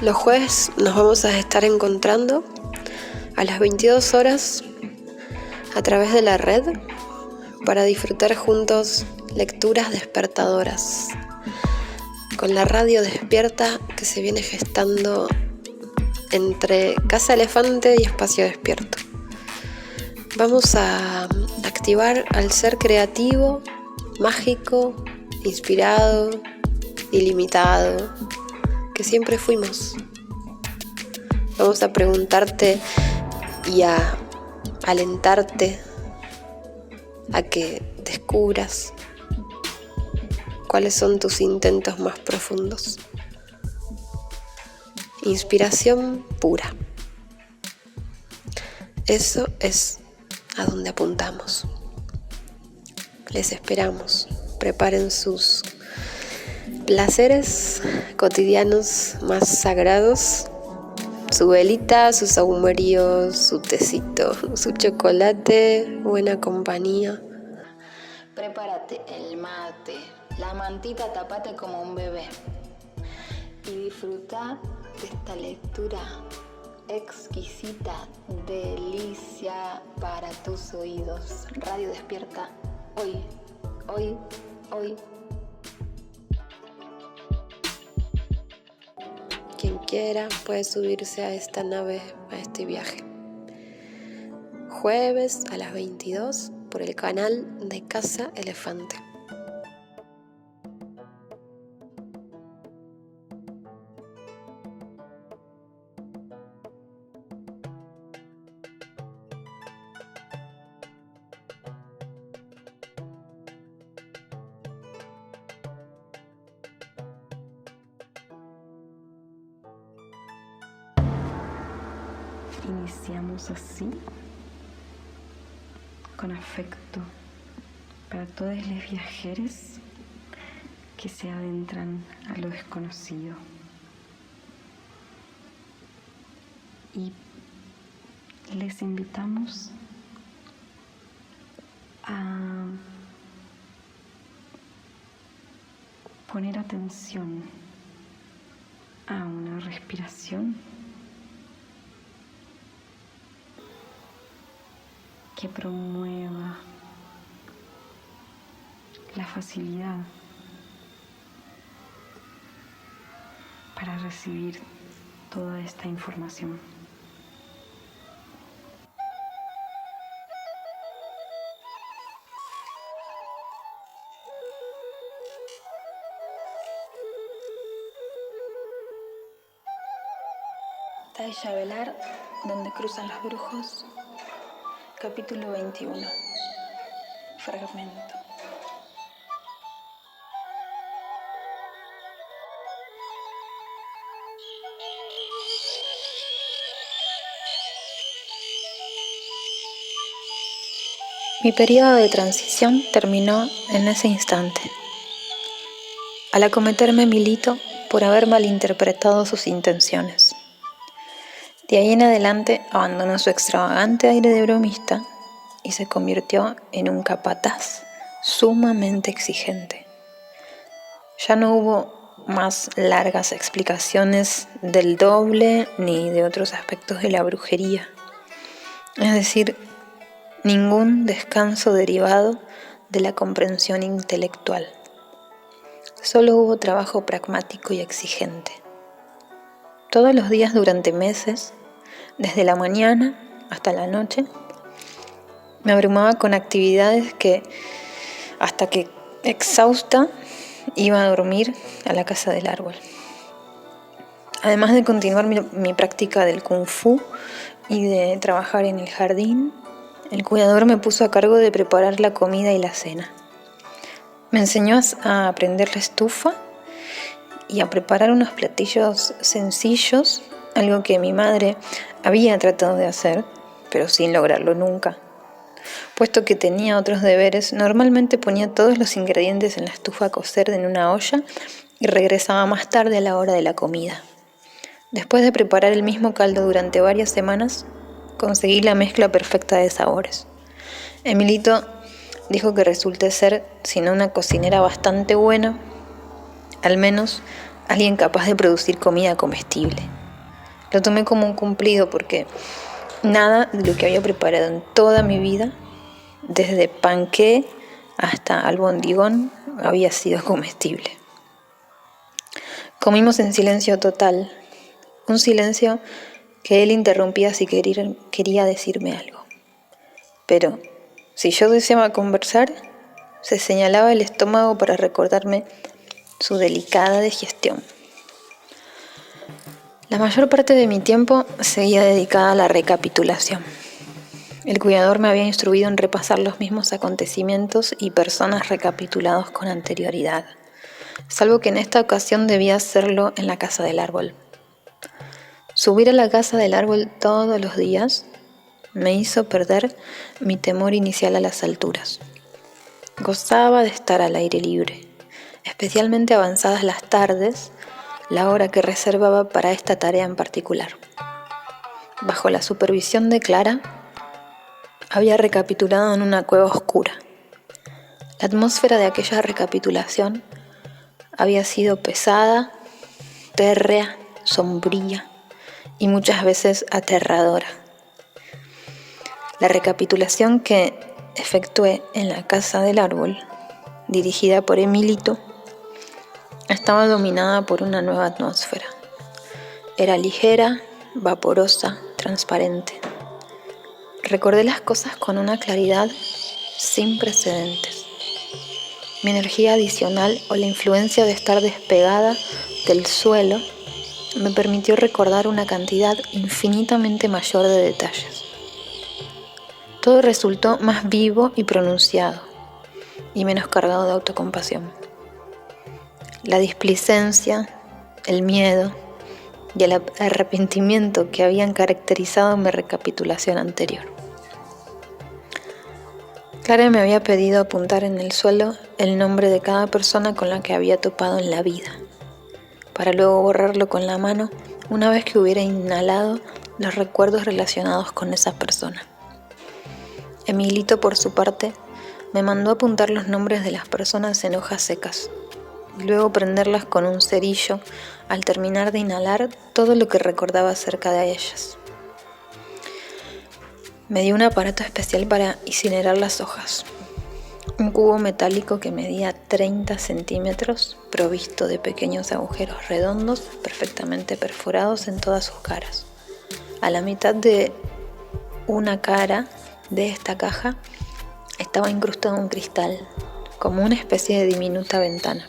Los jueves nos vamos a estar encontrando a las 22 horas a través de la red para disfrutar juntos lecturas despertadoras, con la radio despierta que se viene gestando entre Casa Elefante y Espacio Despierto. Vamos a activar al ser creativo, mágico, inspirado, ilimitado, que siempre fuimos. Vamos a preguntarte y a alentarte a que descubras cuáles son tus intentos más profundos. Inspiración pura. Eso es a donde apuntamos. Les esperamos. Preparen sus placeres cotidianos más sagrados, su velita, su sahumerio, su tecito, su chocolate, buena compañía. Prepárate el mate, la mantita, tapate como un bebé y disfruta de esta lectura exquisita, delicia para tus oídos. Radio Despierta, hoy. Quien quiera puede subirse a esta nave, a este viaje. Jueves a las 22 por el canal de Casa Elefante. Iniciamos así, con afecto, para todos los viajeros que se adentran a lo desconocido. Y les invitamos a poner atención a una respiración que promueva la facilidad para recibir toda esta información. Taisha Velar, donde cruzan los brujos, capítulo 21, fragmento. Mi periodo de transición terminó en ese instante, al acometerme Milito por haber malinterpretado sus intenciones. De ahí en adelante abandonó su extravagante aire de bromista y se convirtió en un capataz sumamente exigente. Ya no hubo más largas explicaciones del doble ni de otros aspectos de la brujería. Es decir, ningún descanso derivado de la comprensión intelectual. Solo hubo trabajo pragmático y exigente. Todos los días durante meses, desde la mañana hasta la noche, me abrumaba con actividades que, hasta que exhausta, iba a dormir a la casa del árbol. Además de continuar mi práctica del kung fu y de trabajar en el jardín, el cuidador me puso a cargo de preparar la comida y la cena. Me enseñó a prender la estufa y a preparar unos platillos sencillos, algo que mi madre había tratado de hacer, pero sin lograrlo nunca. Puesto que tenía otros deberes, normalmente ponía todos los ingredientes en la estufa a cocer en una olla y regresaba más tarde a la hora de la comida. Después de preparar el mismo caldo durante varias semanas, conseguí la mezcla perfecta de sabores. Emilito dijo que resulté ser, si no una cocinera bastante buena, al menos alguien capaz de producir comida comestible. Lo tomé como un cumplido porque nada de lo que había preparado en toda mi vida, desde panqué hasta albondigón, había sido comestible. Comimos en silencio total, un silencio que él interrumpía si quería decirme algo. Pero si yo deseaba conversar, se señalaba el estómago para recordarme su delicada digestión. La mayor parte de mi tiempo seguía dedicada a la recapitulación. El cuidador me había instruido en repasar los mismos acontecimientos y personas recapitulados con anterioridad, salvo que en esta ocasión debía hacerlo en la casa del árbol. Subir a la casa del árbol todos los días me hizo perder mi temor inicial a las alturas. Gozaba de estar al aire libre, especialmente avanzadas las tardes, la hora que reservaba para esta tarea en particular. Bajo la supervisión de Clara, había recapitulado en una cueva oscura. La atmósfera de aquella recapitulación había sido pesada, térrea, sombría y muchas veces aterradora. La recapitulación que efectué en la casa del árbol, dirigida por Emilito, estaba dominada por una nueva atmósfera. Era ligera, vaporosa, transparente. Recordé las cosas con una claridad sin precedentes. Mi energía adicional o la influencia de estar despegada del suelo me permitió recordar una cantidad infinitamente mayor de detalles. Todo resultó más vivo y pronunciado, y menos cargado de autocompasión. La displicencia, el miedo y el arrepentimiento que habían caracterizado mi recapitulación anterior. Clara me había pedido apuntar en el suelo el nombre de cada persona con la que había topado en la vida, para luego borrarlo con la mano una vez que hubiera inhalado los recuerdos relacionados con esa persona. Emilito, por su parte, me mandó apuntar los nombres de las personas en hojas secas y luego prenderlas con un cerillo al terminar de inhalar todo lo que recordaba acerca de ellas. Me dio un aparato especial para incinerar las hojas, un cubo metálico que medía 30 centímetros, provisto de pequeños agujeros redondos perfectamente perforados en todas sus caras. A la mitad de una cara de esta caja estaba incrustado un cristal, como una especie de diminuta ventana.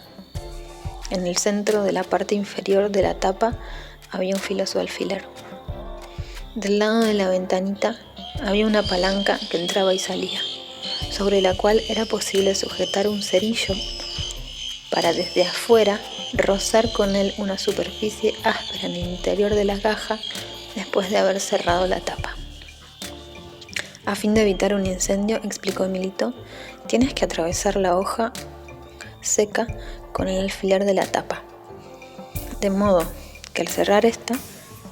En el centro de la parte inferior de la tapa había un filoso alfiler. Del lado de la ventanita había una palanca que entraba y salía, sobre la cual era posible sujetar un cerillo para desde afuera rozar con él una superficie áspera en el interior de la caja después de haber cerrado la tapa. A fin de evitar un incendio, explicó Emilito, tienes que atravesar la hoja seca con el alfiler de la tapa, de modo que al cerrar esta,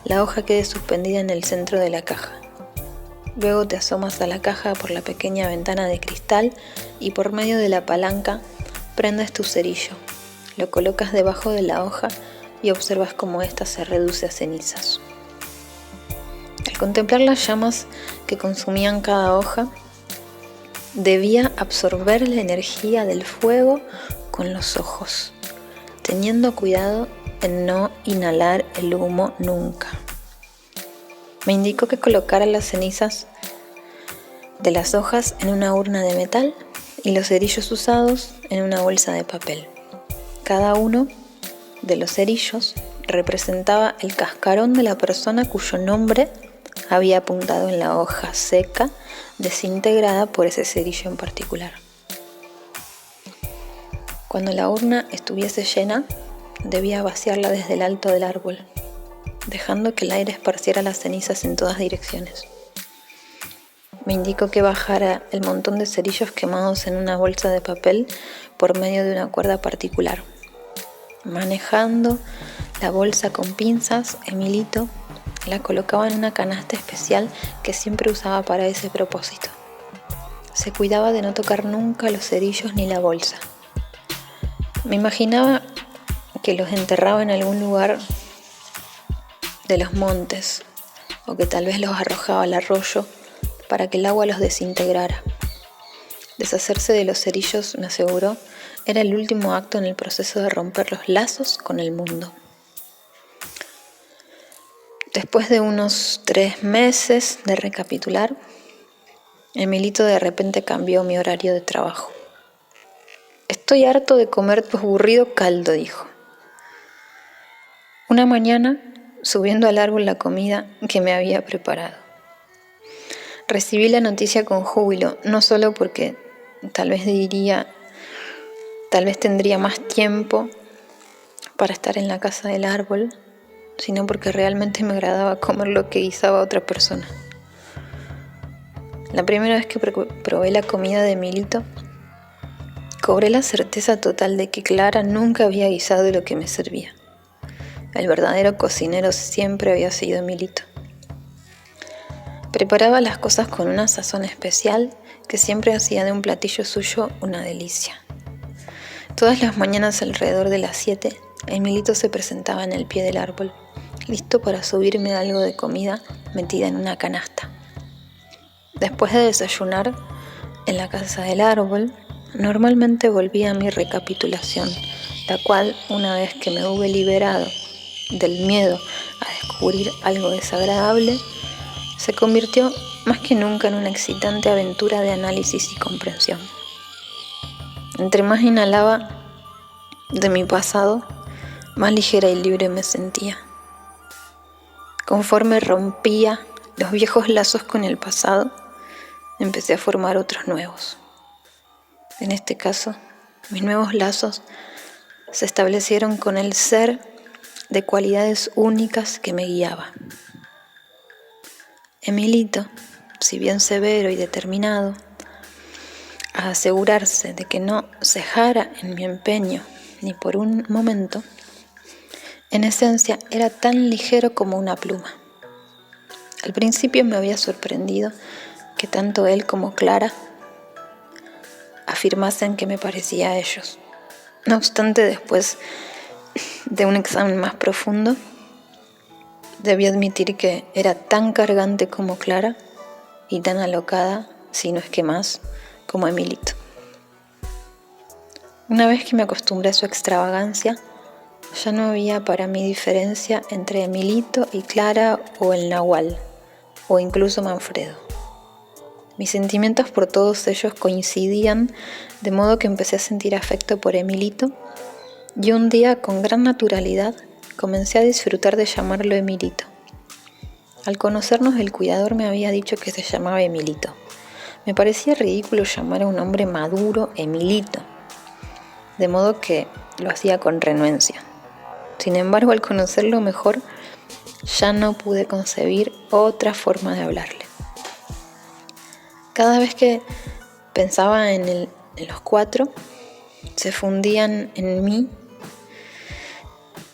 la hoja quede suspendida en el centro de la caja. Luego te asomas a la caja por la pequeña ventana de cristal y por medio de la palanca prendes tu cerillo, lo colocas debajo de la hoja y observas cómo ésta se reduce a cenizas. Al contemplar las llamas que consumían cada hoja, debía absorber la energía del fuego con los ojos, teniendo cuidado en no inhalar el humo nunca. Me indicó que colocara las cenizas de las hojas en una urna de metal y los cerillos usados en una bolsa de papel. Cada uno de los cerillos representaba el cascarón de la persona cuyo nombre había apuntado en la hoja seca desintegrada por ese cerillo en particular. Cuando la urna estuviese llena, debía vaciarla desde el alto del árbol, dejando que el aire esparciera las cenizas en todas direcciones. Me indicó que bajara el montón de cerillos quemados en una bolsa de papel por medio de una cuerda particular. Manejando la bolsa con pinzas, Emilito la colocaba en una canasta especial que siempre usaba para ese propósito. Se cuidaba de no tocar nunca los cerillos ni la bolsa. Me imaginaba que los enterraba en algún lugar de los montes, o que tal vez los arrojaba al arroyo para que el agua los desintegrara. Deshacerse de los cerillos, me aseguró, era el último acto en el proceso de romper los lazos con el mundo. Después de unos 3 meses de recapitular, Emilito de repente cambió mi horario de trabajo. «Estoy harto de comer tu aburrido caldo», dijo. Una mañana, subiendo al árbol la comida que me había preparado. Recibí la noticia con júbilo, no solo porque tal vez tendría más tiempo para estar en la casa del árbol, sino porque realmente me agradaba comer lo que guisaba otra persona. La primera vez que probé la comida de Emilito, cobré la certeza total de que Clara nunca había guisado lo que me servía. El verdadero cocinero siempre había sido Emilito. Preparaba las cosas con una sazón especial que siempre hacía de un platillo suyo una delicia. Todas las mañanas alrededor de las 7, Emilito se presentaba en el pie del árbol, listo para subirme algo de comida metida en una canasta. Después de desayunar en la casa del árbol, normalmente volvía a mi recapitulación, la cual, una vez que me hube liberado del miedo a descubrir algo desagradable, se convirtió más que nunca en una excitante aventura de análisis y comprensión. Entre más inhalaba de mi pasado, más ligera y libre me sentía. Conforme rompía los viejos lazos con el pasado, empecé a formar otros nuevos. En este caso, mis nuevos lazos se establecieron con el ser de cualidades únicas que me guiaba. Emilito, si bien severo y determinado, a asegurarse de que no cejara en mi empeño ni por un momento, en esencia era tan ligero como una pluma. Al principio me había sorprendido que tanto él como Clara afirmasen que me parecía a ellos. No obstante, después de un examen más profundo, debí admitir que era tan cargante como Clara y tan alocada, si no es que más, como Emilito. Una vez que me acostumbré a su extravagancia, ya no había para mí diferencia entre Emilito y Clara o el Nahual, o incluso Manfredo. Mis sentimientos por todos ellos coincidían, de modo que empecé a sentir afecto por Emilito, y un día, con gran naturalidad, comencé a disfrutar de llamarlo Emilito. Al conocernos, el cuidador me había dicho que se llamaba Emilito. Me parecía ridículo llamar a un hombre maduro Emilito, de modo que lo hacía con renuencia. Sin embargo, al conocerlo mejor, ya no pude concebir otra forma de hablarle. Cada vez que pensaba en los 4, se fundían en mí.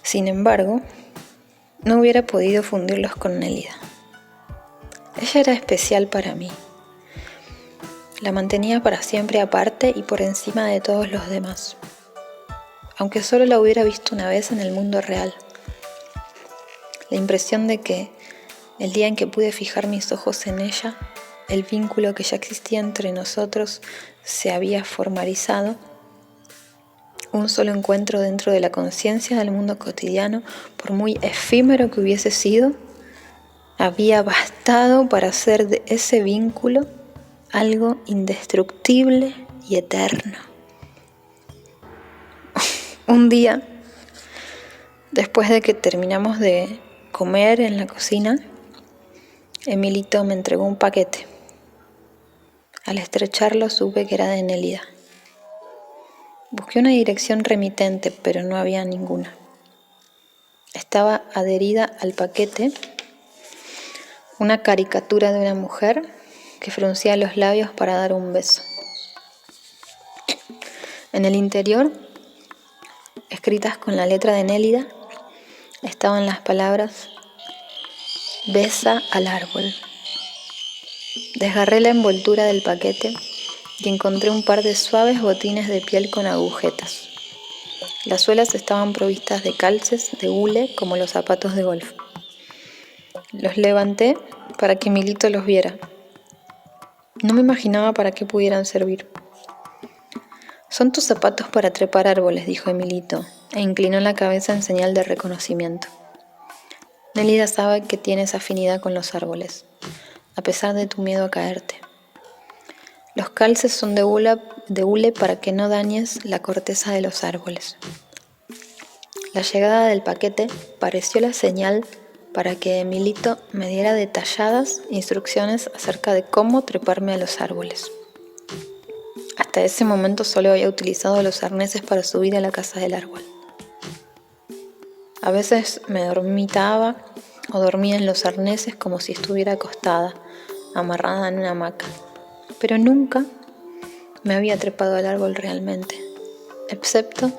Sin embargo, no hubiera podido fundirlos con Nélida. Ella era especial para mí. La mantenía para siempre aparte y por encima de todos los demás, aunque solo la hubiera visto una vez en el mundo real. La impresión de que, el día en que pude fijar mis ojos en ella, el vínculo que ya existía entre nosotros se había formalizado. Un solo encuentro dentro de la conciencia del mundo cotidiano, por muy efímero que hubiese sido, había bastado para hacer de ese vínculo algo indestructible y eterno. Un día, después de que terminamos de comer en la cocina, Emilito me entregó un paquete. Al estrecharlo supe que era de Nélida. Busqué una dirección remitente, pero no había ninguna. Estaba adherida al paquete una caricatura de una mujer que fruncía los labios para dar un beso. En el interior, escritas con la letra de Nélida, estaban las palabras: «Besa al árbol». Desgarré la envoltura del paquete y encontré un par de suaves botines de piel con agujetas. Las suelas estaban provistas de calces de hule como los zapatos de golf. Los levanté para que Emilito los viera. No me imaginaba para qué pudieran servir. «Son tus zapatos para trepar árboles», dijo Emilito, e inclinó la cabeza en señal de reconocimiento. Nélida sabe que tienes afinidad con los árboles, a pesar de tu miedo a caerte. Los calces son de hule para que no dañes la corteza de los árboles. La llegada del paquete pareció la señal para que Emilito me diera detalladas instrucciones acerca de cómo treparme a los árboles. Hasta ese momento solo había utilizado los arneses para subir a la casa del árbol. A veces me dormitaba o dormía en los arneses como si estuviera acostada, amarrada en una hamaca, pero nunca me había trepado al árbol realmente, excepto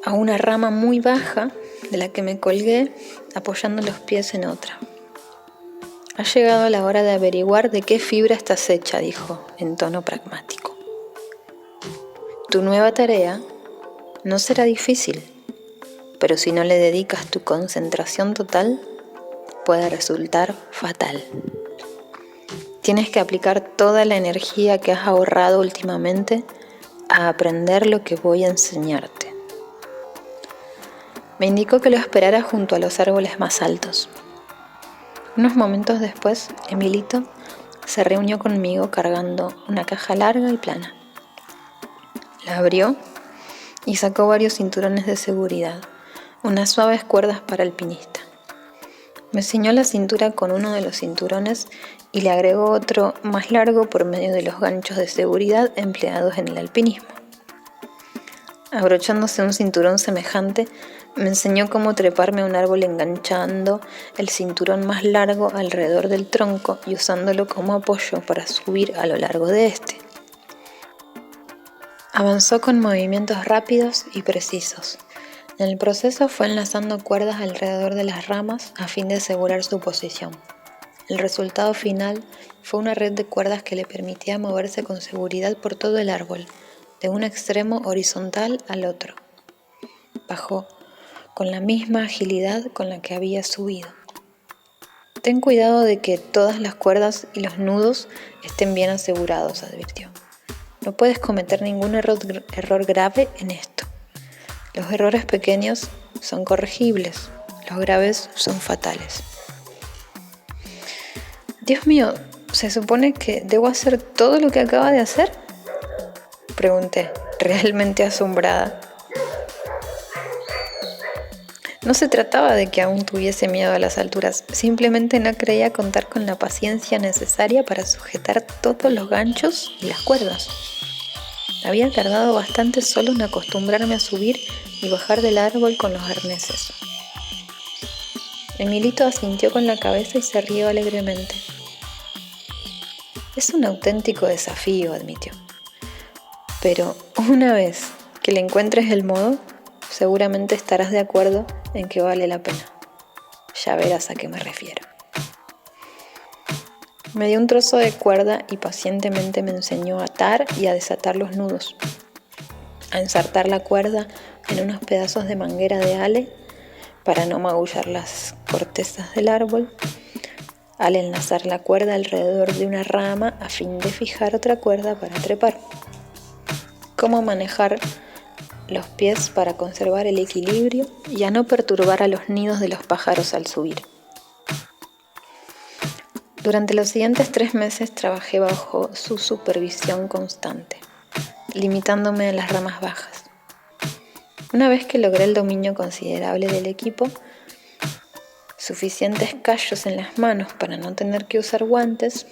a una rama muy baja de la que me colgué apoyando los pies en otra. «Ha llegado la hora de averiguar de qué fibra estás hecha», dijo en tono pragmático. «Tu nueva tarea no será difícil, pero si no le dedicas tu concentración total, puede resultar fatal. Tienes que aplicar toda la energía que has ahorrado últimamente a aprender lo que voy a enseñarte». Me indicó que lo esperara junto a los árboles más altos. Unos momentos después, Emilito se reunió conmigo cargando una caja larga y plana. La abrió y sacó varios cinturones de seguridad, unas suaves cuerdas para alpinista. Me ciñó la cintura con uno de los cinturones y le agregó otro más largo por medio de los ganchos de seguridad empleados en el alpinismo. Abrochándose un cinturón semejante, me enseñó cómo treparme a un árbol enganchando el cinturón más largo alrededor del tronco y usándolo como apoyo para subir a lo largo de este. Avanzó con movimientos rápidos y precisos. En el proceso fue enlazando cuerdas alrededor de las ramas a fin de asegurar su posición. El resultado final fue una red de cuerdas que le permitía moverse con seguridad por todo el árbol, de un extremo horizontal al otro. Bajó con la misma agilidad con la que había subido. «Ten cuidado de que todas las cuerdas y los nudos estén bien asegurados», advirtió. «No puedes cometer ningún error grave en esto. Los errores pequeños son corregibles, los graves son fatales». «Dios mío, ¿se supone que debo hacer todo lo que acaba de hacer?», pregunté, realmente asombrada. No se trataba de que aún tuviese miedo a las alturas, simplemente no creía contar con la paciencia necesaria para sujetar todos los ganchos y las cuerdas. Había tardado bastante solo en acostumbrarme a subir y bajar del árbol con los arneses. Emilito asintió con la cabeza y se rió alegremente. «Es un auténtico desafío», admitió. «Pero una vez que le encuentres el modo, seguramente estarás de acuerdo en que vale la pena. Ya verás a qué me refiero». Me dio un trozo de cuerda y pacientemente me enseñó a atar y a desatar los nudos, a ensartar la cuerda en unos pedazos de manguera de hale para no magullar las cortezas del árbol, al enlazar la cuerda alrededor de una rama a fin de fijar otra cuerda para trepar, cómo manejar los pies para conservar el equilibrio y a no perturbar a los nidos de los pájaros al subir. Durante los siguientes 3 meses trabajé bajo su supervisión constante, limitándome a las ramas bajas. Una vez que logré el dominio considerable del equipo, suficientes callos en las manos para no tener que usar guantes,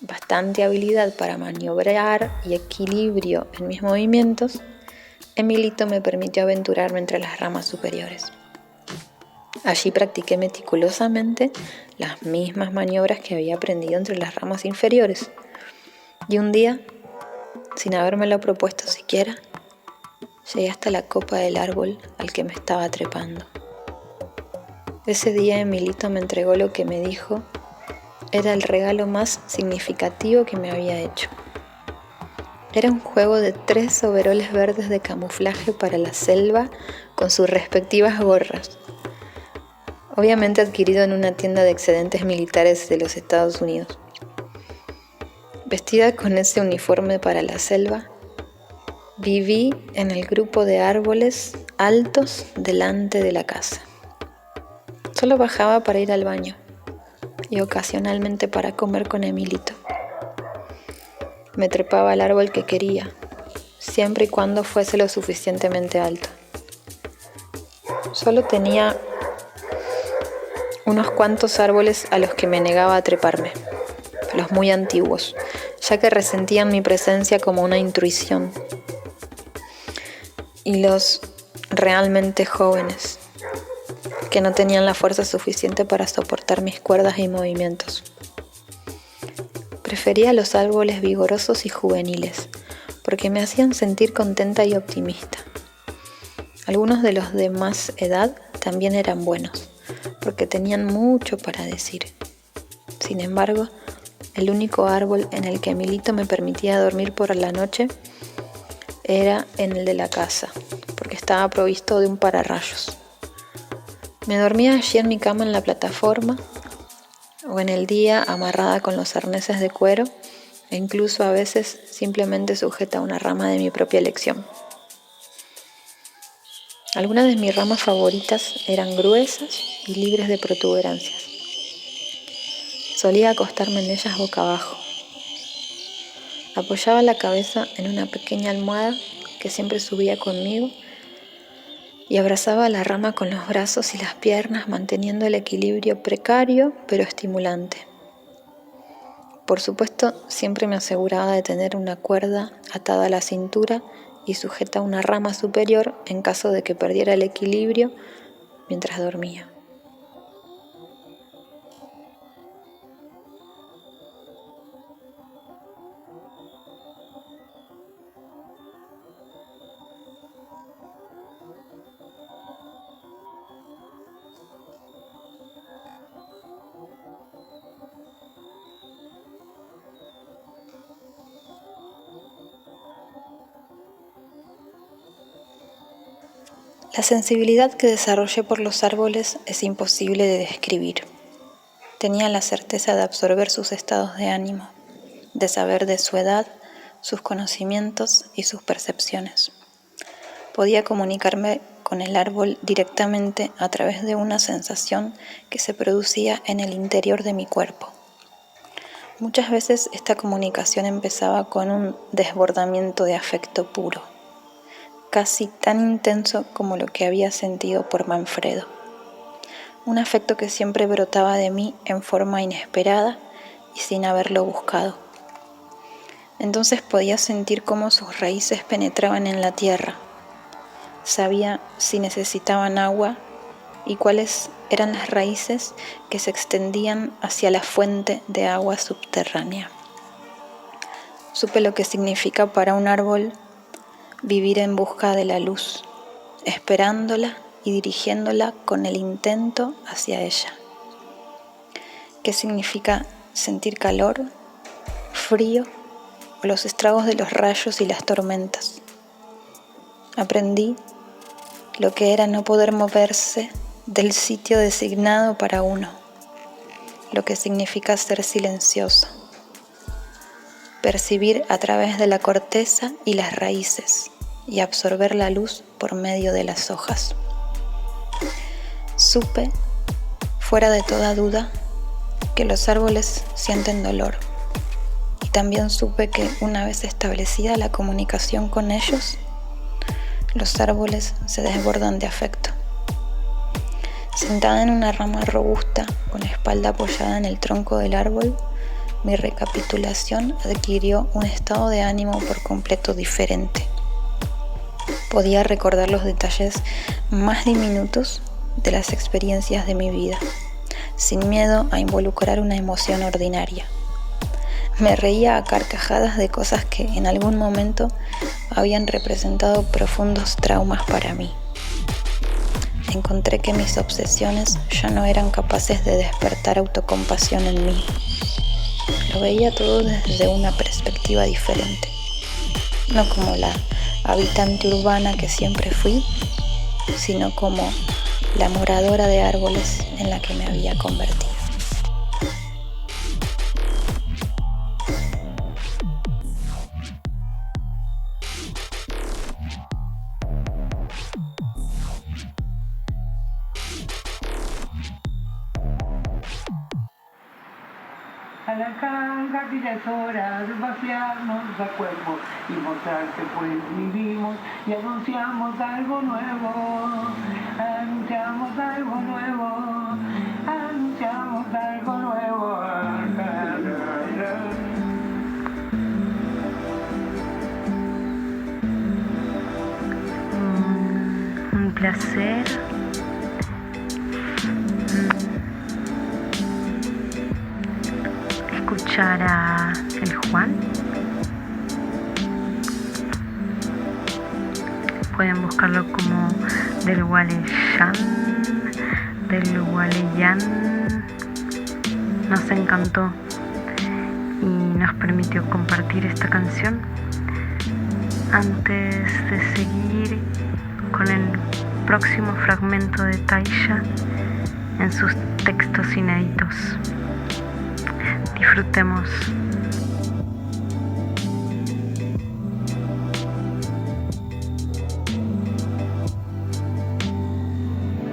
bastante habilidad para maniobrar y equilibrio en mis movimientos, Emilito me permitió aventurarme entre las ramas superiores. Allí practiqué meticulosamente las mismas maniobras que había aprendido entre las ramas inferiores. Y un día, sin habérmelo propuesto siquiera, llegué hasta la copa del árbol al que me estaba trepando. Ese día Emilito me entregó lo que me dijo era el regalo más significativo que me había hecho. Era un juego de 3 overoles verdes de camuflaje para la selva con sus respectivas gorras, obviamente adquirido en una tienda de excedentes militares de los Estados Unidos. Vestida con ese uniforme para la selva, viví en el grupo de árboles altos delante de la casa. Solo bajaba para ir al baño y ocasionalmente para comer con Emilito. Me trepaba al árbol que quería, siempre y cuando fuese lo suficientemente alto. Solo tenía unos cuantos árboles a los que me negaba a treparme, los muy antiguos, ya que resentían mi presencia como una intrusión, y los realmente jóvenes, que no tenían la fuerza suficiente para soportar mis cuerdas y movimientos. Prefería los árboles vigorosos y juveniles, porque me hacían sentir contenta y optimista. Algunos de los de más edad también eran buenos, porque tenían mucho para decir. Sin embargo, el único árbol en el que Emilito me permitía dormir por la noche era en el de la casa, porque estaba provisto de un pararrayos. Me dormía allí en mi cama en la plataforma, o en el día amarrada con los arneses de cuero, e incluso a veces simplemente sujeta a una rama de mi propia elección. Algunas de mis ramas favoritas eran gruesas y libres de protuberancias. Solía acostarme en ellas boca abajo. Apoyaba la cabeza en una pequeña almohada que siempre subía conmigo y abrazaba la rama con los brazos y las piernas, manteniendo el equilibrio precario pero estimulante. Por supuesto, siempre me aseguraba de tener una cuerda atada a la cintura y sujeta a una rama superior en caso de que perdiera el equilibrio mientras dormía. La sensibilidad que desarrollé por los árboles es imposible de describir. Tenía la certeza de absorber sus estados de ánimo, de saber de su edad, sus conocimientos y sus percepciones. Podía comunicarme con el árbol directamente a través de una sensación que se producía en el interior de mi cuerpo. Muchas veces esta comunicación empezaba con un desbordamiento de afecto puro, casi tan intenso como lo que había sentido por Manfredo. Un afecto que siempre brotaba de mí en forma inesperada y sin haberlo buscado. Entonces podía sentir cómo sus raíces penetraban en la tierra. Sabía si necesitaban agua y cuáles eran las raíces que se extendían hacia la fuente de agua subterránea. Supe lo que significa para un árbol vivir en busca de la luz, esperándola y dirigiéndola con el intento hacia ella. ¿Qué significa sentir calor, frío o los estragos de los rayos y las tormentas? Aprendí lo que era no poder moverse del sitio designado para uno, lo que significa ser silencioso, percibir a través de la corteza y las raíces y absorber la luz por medio de las hojas. Supe, fuera de toda duda, que los árboles sienten dolor, y también supe que una vez establecida la comunicación con ellos, los árboles se desbordan de afecto. Sentada en una rama robusta, con la espalda apoyada en el tronco del árbol, mi recapitulación adquirió un estado de ánimo por completo diferente. Podía recordar los detalles más diminutos de las experiencias de mi vida, sin miedo a involucrar una emoción ordinaria. Me reía a carcajadas de cosas que en algún momento habían representado profundos traumas para mí. Encontré que mis obsesiones ya no eran capaces de despertar autocompasión en mí. Lo veía todo desde una perspectiva diferente. no como la habitante urbana que siempre fui, sino como la moradora de árboles en la que me había convertido. A la canga que ya es hora de vaciarnos a cuerpo y mostrar que pues vivimos y anunciamos algo nuevo, anunciamos algo nuevo, anunciamos algo nuevo. Un placer. Escuchar a el Juan. Pueden buscarlo como del Gualeyan, del Gualeyan. Nos encantó y nos permitió compartir esta canción. Antes de seguir con el próximo fragmento de Taisha en sus textos inéditos. Disfrutemos.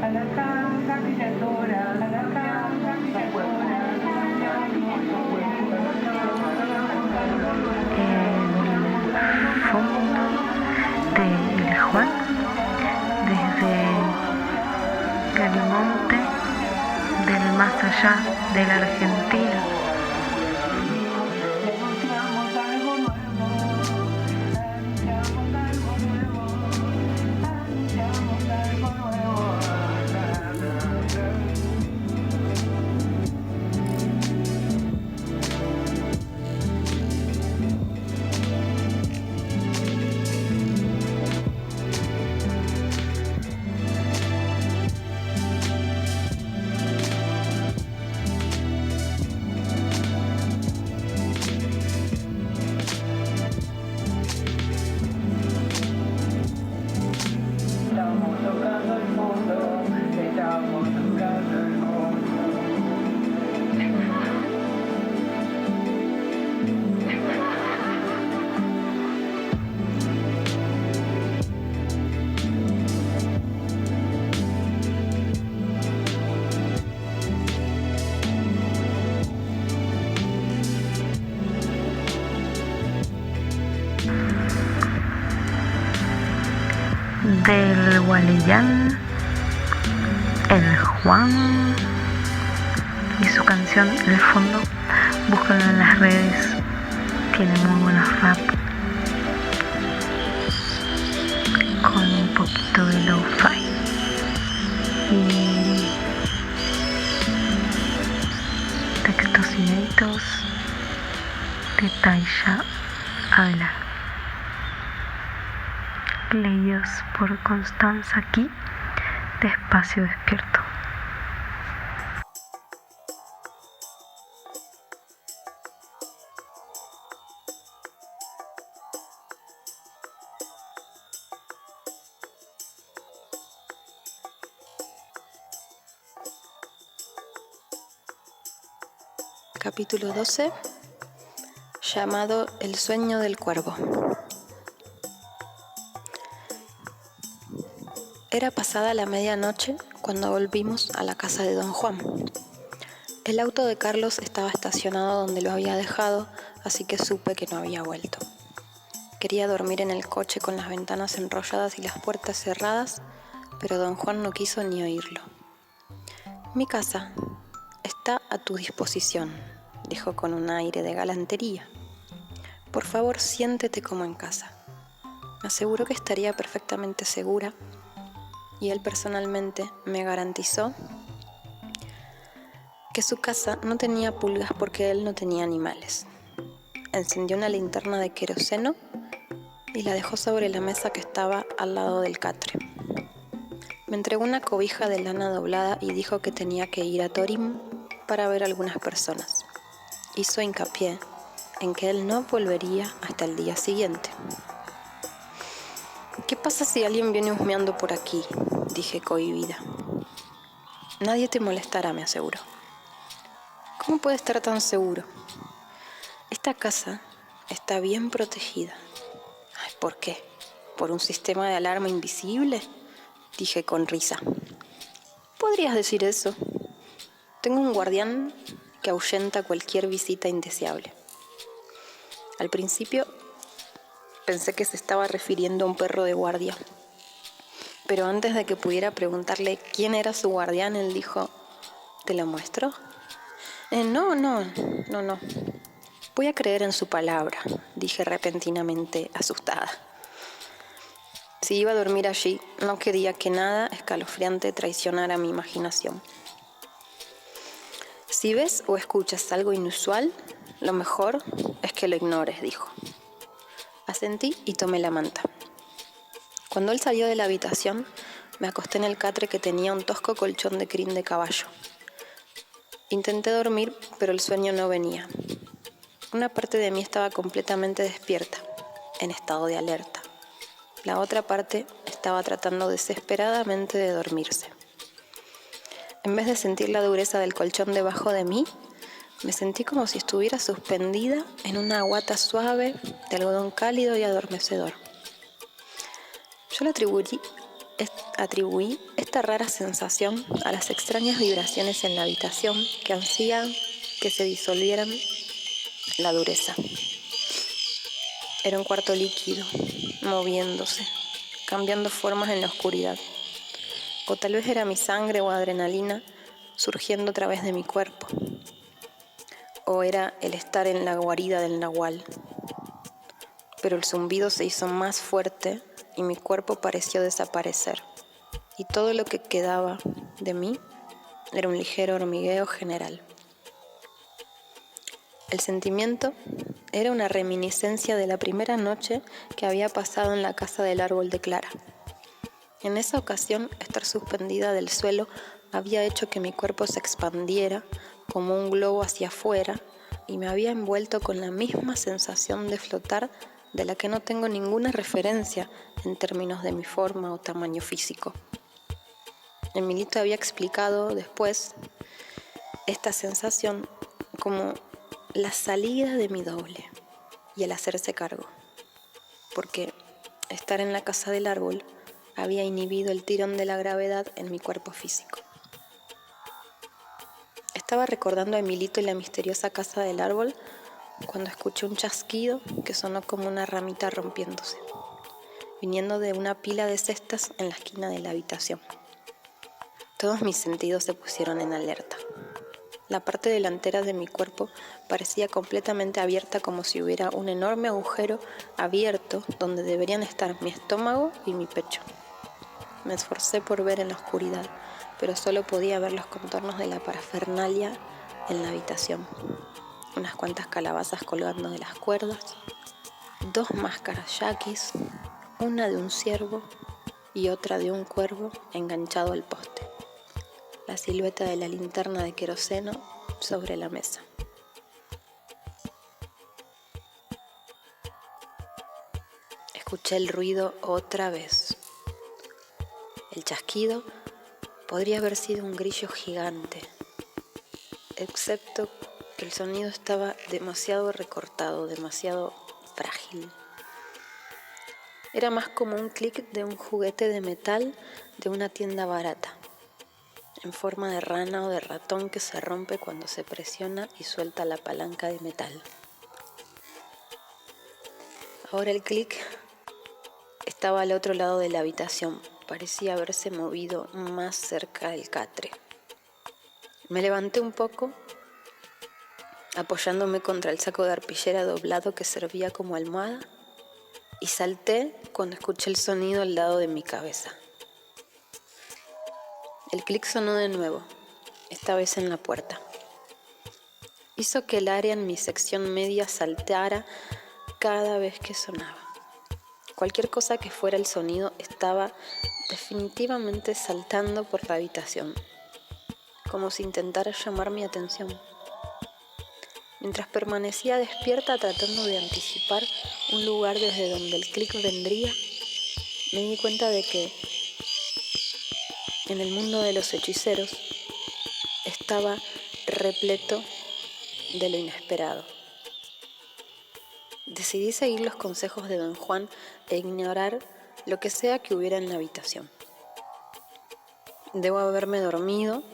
A la canga que ya es hora, a la canga que ya es hora. El fondo de El Juan, desde Garimonte, del más allá de la Argentina. Estamos tocando el mundo, estamos tocando el mundo. Del Gualeyan, el Juan y su canción El Fondo. Búscalo en las redes, tiene muy buenos rap con un poquito de lo-fi y textos inéditos de Taisha Avelar, leídos por Constanza aquí de Espacio Despierto. Capítulo 12, llamado El sueño del cuervo. Era pasada la medianoche cuando volvimos a la casa de don Juan. El auto de Carlos estaba estacionado donde lo había dejado, así que supe que no había vuelto. Quería dormir en el coche con las ventanas enrolladas y las puertas cerradas, pero don Juan no quiso ni oírlo. Mi casa está a tu disposición, dijo con un aire de galantería. Por favor, siéntete como en casa. Me aseguró que estaría perfectamente segura y él personalmente me garantizó que su casa no tenía pulgas porque él no tenía animales. Encendió una linterna de queroseno y la dejó sobre la mesa que estaba al lado del catre. Me entregó una cobija de lana doblada y dijo que tenía que ir a Torín para ver a algunas personas. Hizo hincapié en que él no volvería hasta el día siguiente. ¿Qué pasa si alguien viene husmeando por aquí?, dije cohibida. Nadie te molestará, me aseguró. ¿Cómo puede estar tan seguro? Esta casa está bien protegida. Ay, ¿por qué? ¿Por un sistema de alarma invisible?, dije con risa. Podrías decir eso. Tengo un guardián que ahuyenta cualquier visita indeseable. Al principio pensé que se estaba refiriendo a un perro de guardia, pero antes de que pudiera preguntarle quién era su guardián, él dijo: ¿te lo muestro? No. Voy a creer en su palabra, dije repentinamente asustada. Si iba a dormir allí, no quería que nada escalofriante traicionara mi imaginación. Si ves o escuchas algo inusual, lo mejor es que lo ignores, dijo. Asentí y tomé la manta. Cuando él salió de la habitación, me acosté en el catre que tenía un tosco colchón de crin de caballo. Intenté dormir, pero el sueño no venía. Una parte de mí estaba completamente despierta, en estado de alerta. La otra parte estaba tratando desesperadamente de dormirse. En vez de sentir la dureza del colchón debajo de mí, me sentí como si estuviera suspendida en una guata suave de algodón cálido y adormecedor. Yo le atribuí esta rara sensación a las extrañas vibraciones en la habitación que hacían que se disolvieran la dureza. Era un cuarto líquido, moviéndose, cambiando formas en la oscuridad. O tal vez era mi sangre o adrenalina surgiendo a través de mi cuerpo. O era el estar en la guarida del nahual. Pero el zumbido se hizo más fuerte y mi cuerpo pareció desaparecer. Y todo lo que quedaba de mí era un ligero hormigueo general. El sentimiento era una reminiscencia de la primera noche que había pasado en la casa del árbol de Clara. En esa ocasión, estar suspendida del suelo había hecho que mi cuerpo se expandiera como un globo hacia afuera y me había envuelto con la misma sensación de flotar de la que no tengo ninguna referencia en términos de mi forma o tamaño físico. Emilito había explicado después esta sensación como la salida de mi doble y el hacerse cargo, porque estar en la casa del árbol había inhibido el tirón de la gravedad en mi cuerpo físico. Estaba recordando a Emilito y la misteriosa casa del árbol cuando escuché un chasquido que sonó como una ramita rompiéndose, viniendo de una pila de cestas en la esquina de la habitación. Todos mis sentidos se pusieron en alerta. La parte delantera de mi cuerpo parecía completamente abierta, como si hubiera un enorme agujero abierto donde deberían estar mi estómago y mi pecho. Me esforcé por ver en la oscuridad, pero solo podía ver los contornos de la parafernalia en la habitación. Unas cuantas calabazas colgando de las cuerdas, 2 máscaras yaquis, una de un ciervo y otra de un cuervo enganchado al poste. La silueta de la linterna de queroseno sobre la mesa. Escuché el ruido otra vez. El chasquido podría haber sido un grillo gigante, excepto que el sonido estaba demasiado recortado, demasiado frágil. Era más como un clic de un juguete de metal de una tienda barata, en forma de rana o de ratón que se rompe cuando se presiona y suelta la palanca de metal. Ahora el clic estaba al otro lado de la habitación, parecía haberse movido más cerca del catre. Me levanté un poco, apoyándome contra el saco de arpillera doblado que servía como almohada, y salté cuando escuché el sonido al lado de mi cabeza. El clic sonó de nuevo, esta vez en la puerta. Hizo que el área en mi sección media saltara cada vez que sonaba. Cualquier cosa que fuera el sonido estaba definitivamente saltando por la habitación, como si intentara llamar mi atención. Mientras permanecía despierta tratando de anticipar un lugar desde donde el clic vendría, me di cuenta de que en el mundo de los hechiceros estaba repleto de lo inesperado. Decidí seguir los consejos de don Juan e ignorar lo que sea que hubiera en la habitación. Debo haberme dormido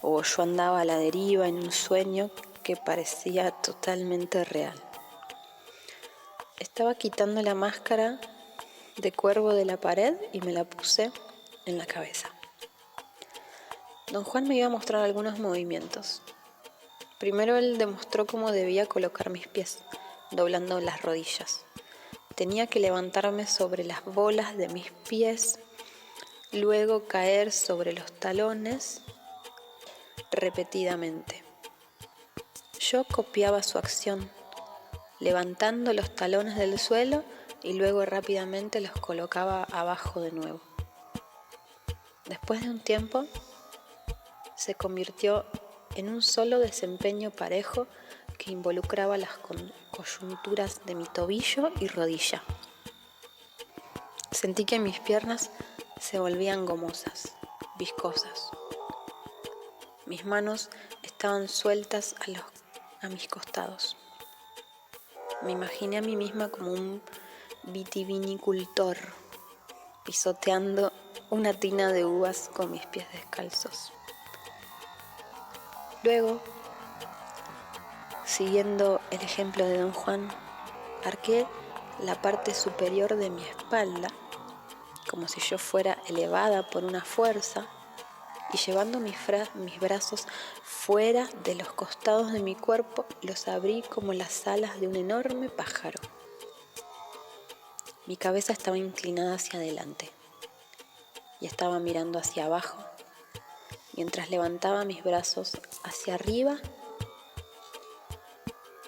o yo andaba a la deriva en un sueño que parecía totalmente real. Estaba quitando la máscara de cuervo de la pared y me la puse en la cabeza. Don Juan me iba a mostrar algunos movimientos. Primero él demostró cómo debía colocar mis pies, doblando las rodillas. Tenía que levantarme sobre las bolas de mis pies, luego caer sobre los talones repetidamente. Yo copiaba su acción, levantando los talones del suelo y luego rápidamente los colocaba abajo de nuevo. Después de un tiempo, se convirtió en un solo desempeño parejo que involucraba las coyunturas de mi tobillo y rodilla. Sentí que mis piernas se volvían gomosas, viscosas. Mis manos estaban sueltas a mis costados. Me imaginé a mí misma como un vitivinicultor, pisoteando una tina de uvas con mis pies descalzos. Luego, siguiendo el ejemplo de don Juan, arqué la parte superior de mi espalda, como si yo fuera elevada por una fuerza, y llevando mis brazos fuera de los costados de mi cuerpo, los abrí como las alas de un enorme pájaro. Mi cabeza estaba inclinada hacia adelante y estaba mirando hacia abajo, mientras levantaba mis brazos hacia arriba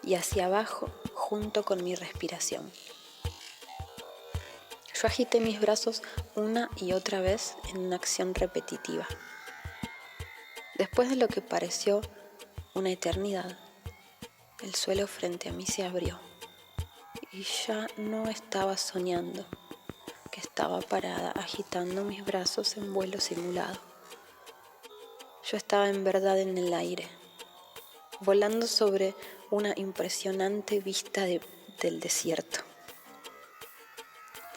y hacia abajo junto con mi respiración. Yo agité mis brazos una y otra vez en una acción repetitiva. Después de lo que pareció una eternidad, el suelo frente a mí se abrió y ya no estaba soñando, que estaba parada agitando mis brazos en vuelo simulado. Yo estaba en verdad en el aire, volando sobre una impresionante vista del desierto.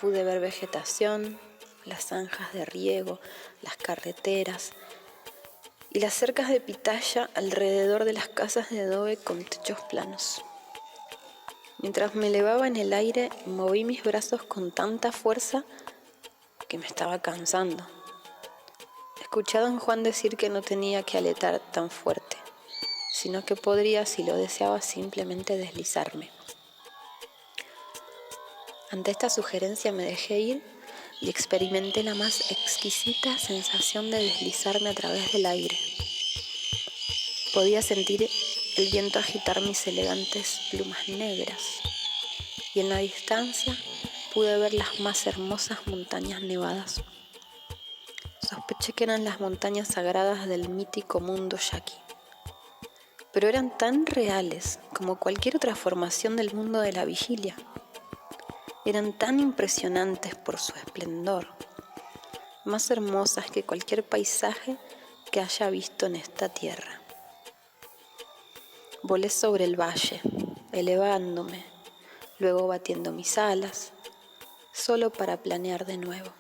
Pude ver vegetación, las zanjas de riego, las carreteras y las cercas de pitaya alrededor de las casas de adobe con techos planos. Mientras me elevaba en el aire, moví mis brazos con tanta fuerza que me estaba cansando. Escuché a don Juan decir que no tenía que aletar tan fuerte, sino que podría, si lo deseaba, simplemente deslizarme. Ante esta sugerencia me dejé ir y experimenté la más exquisita sensación de deslizarme a través del aire. Podía sentir el viento agitar mis elegantes plumas negras y en la distancia pude ver las más hermosas montañas nevadas. Sospeché que eran las montañas sagradas del mítico mundo yaqui, pero eran tan reales como cualquier otra formación del mundo de la vigilia. Eran tan impresionantes por su esplendor, más hermosas que cualquier paisaje que haya visto en esta tierra. Volé sobre el valle, elevándome, luego batiendo mis alas, solo para planear de nuevo.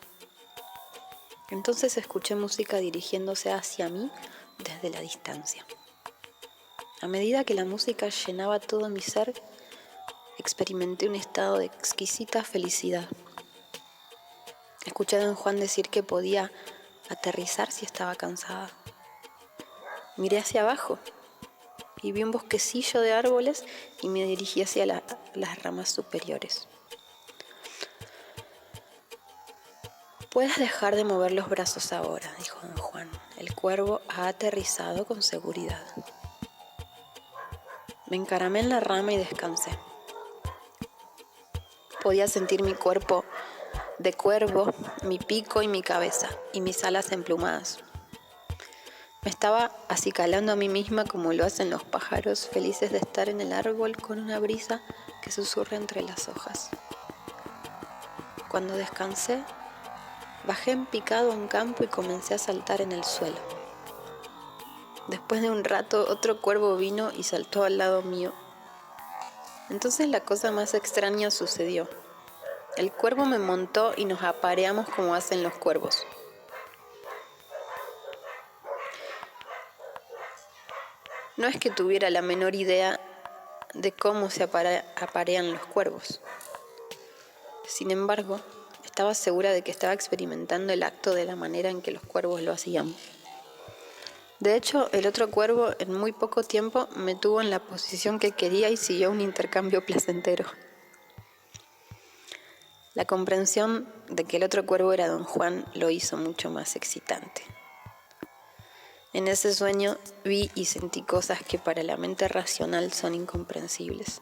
Entonces escuché música dirigiéndose hacia mí desde la distancia. A medida que la música llenaba todo mi ser, experimenté un estado de exquisita felicidad. Escuché a don Juan decir que podía aterrizar si estaba cansada. Miré hacia abajo y vi un bosquecillo de árboles y me dirigí hacia las ramas superiores. Puedes dejar de mover los brazos ahora, dijo don Juan. El cuervo ha aterrizado con seguridad. Me encaramé en la rama y descansé. Podía sentir mi cuerpo de cuervo, mi pico y mi cabeza, y mis alas emplumadas. Me estaba acicalando a mí misma como lo hacen los pájaros, felices de estar en el árbol con una brisa que susurra entre las hojas. Cuando descansé, Bajé en picado a un campo y comencé a saltar en el suelo. Después de un rato, otro cuervo vino y saltó al lado mío. Entonces la cosa más extraña sucedió. El cuervo me montó y nos apareamos como hacen los cuervos. No es que tuviera la menor idea de cómo se aparean los cuervos. Sin embargo, estaba segura de que estaba experimentando el acto de la manera en que los cuervos lo hacían. De hecho, el otro cuervo en muy poco tiempo me tuvo en la posición que quería y siguió un intercambio placentero. La comprensión de que el otro cuervo era don Juan lo hizo mucho más excitante. En ese sueño vi y sentí cosas que para la mente racional son incomprensibles.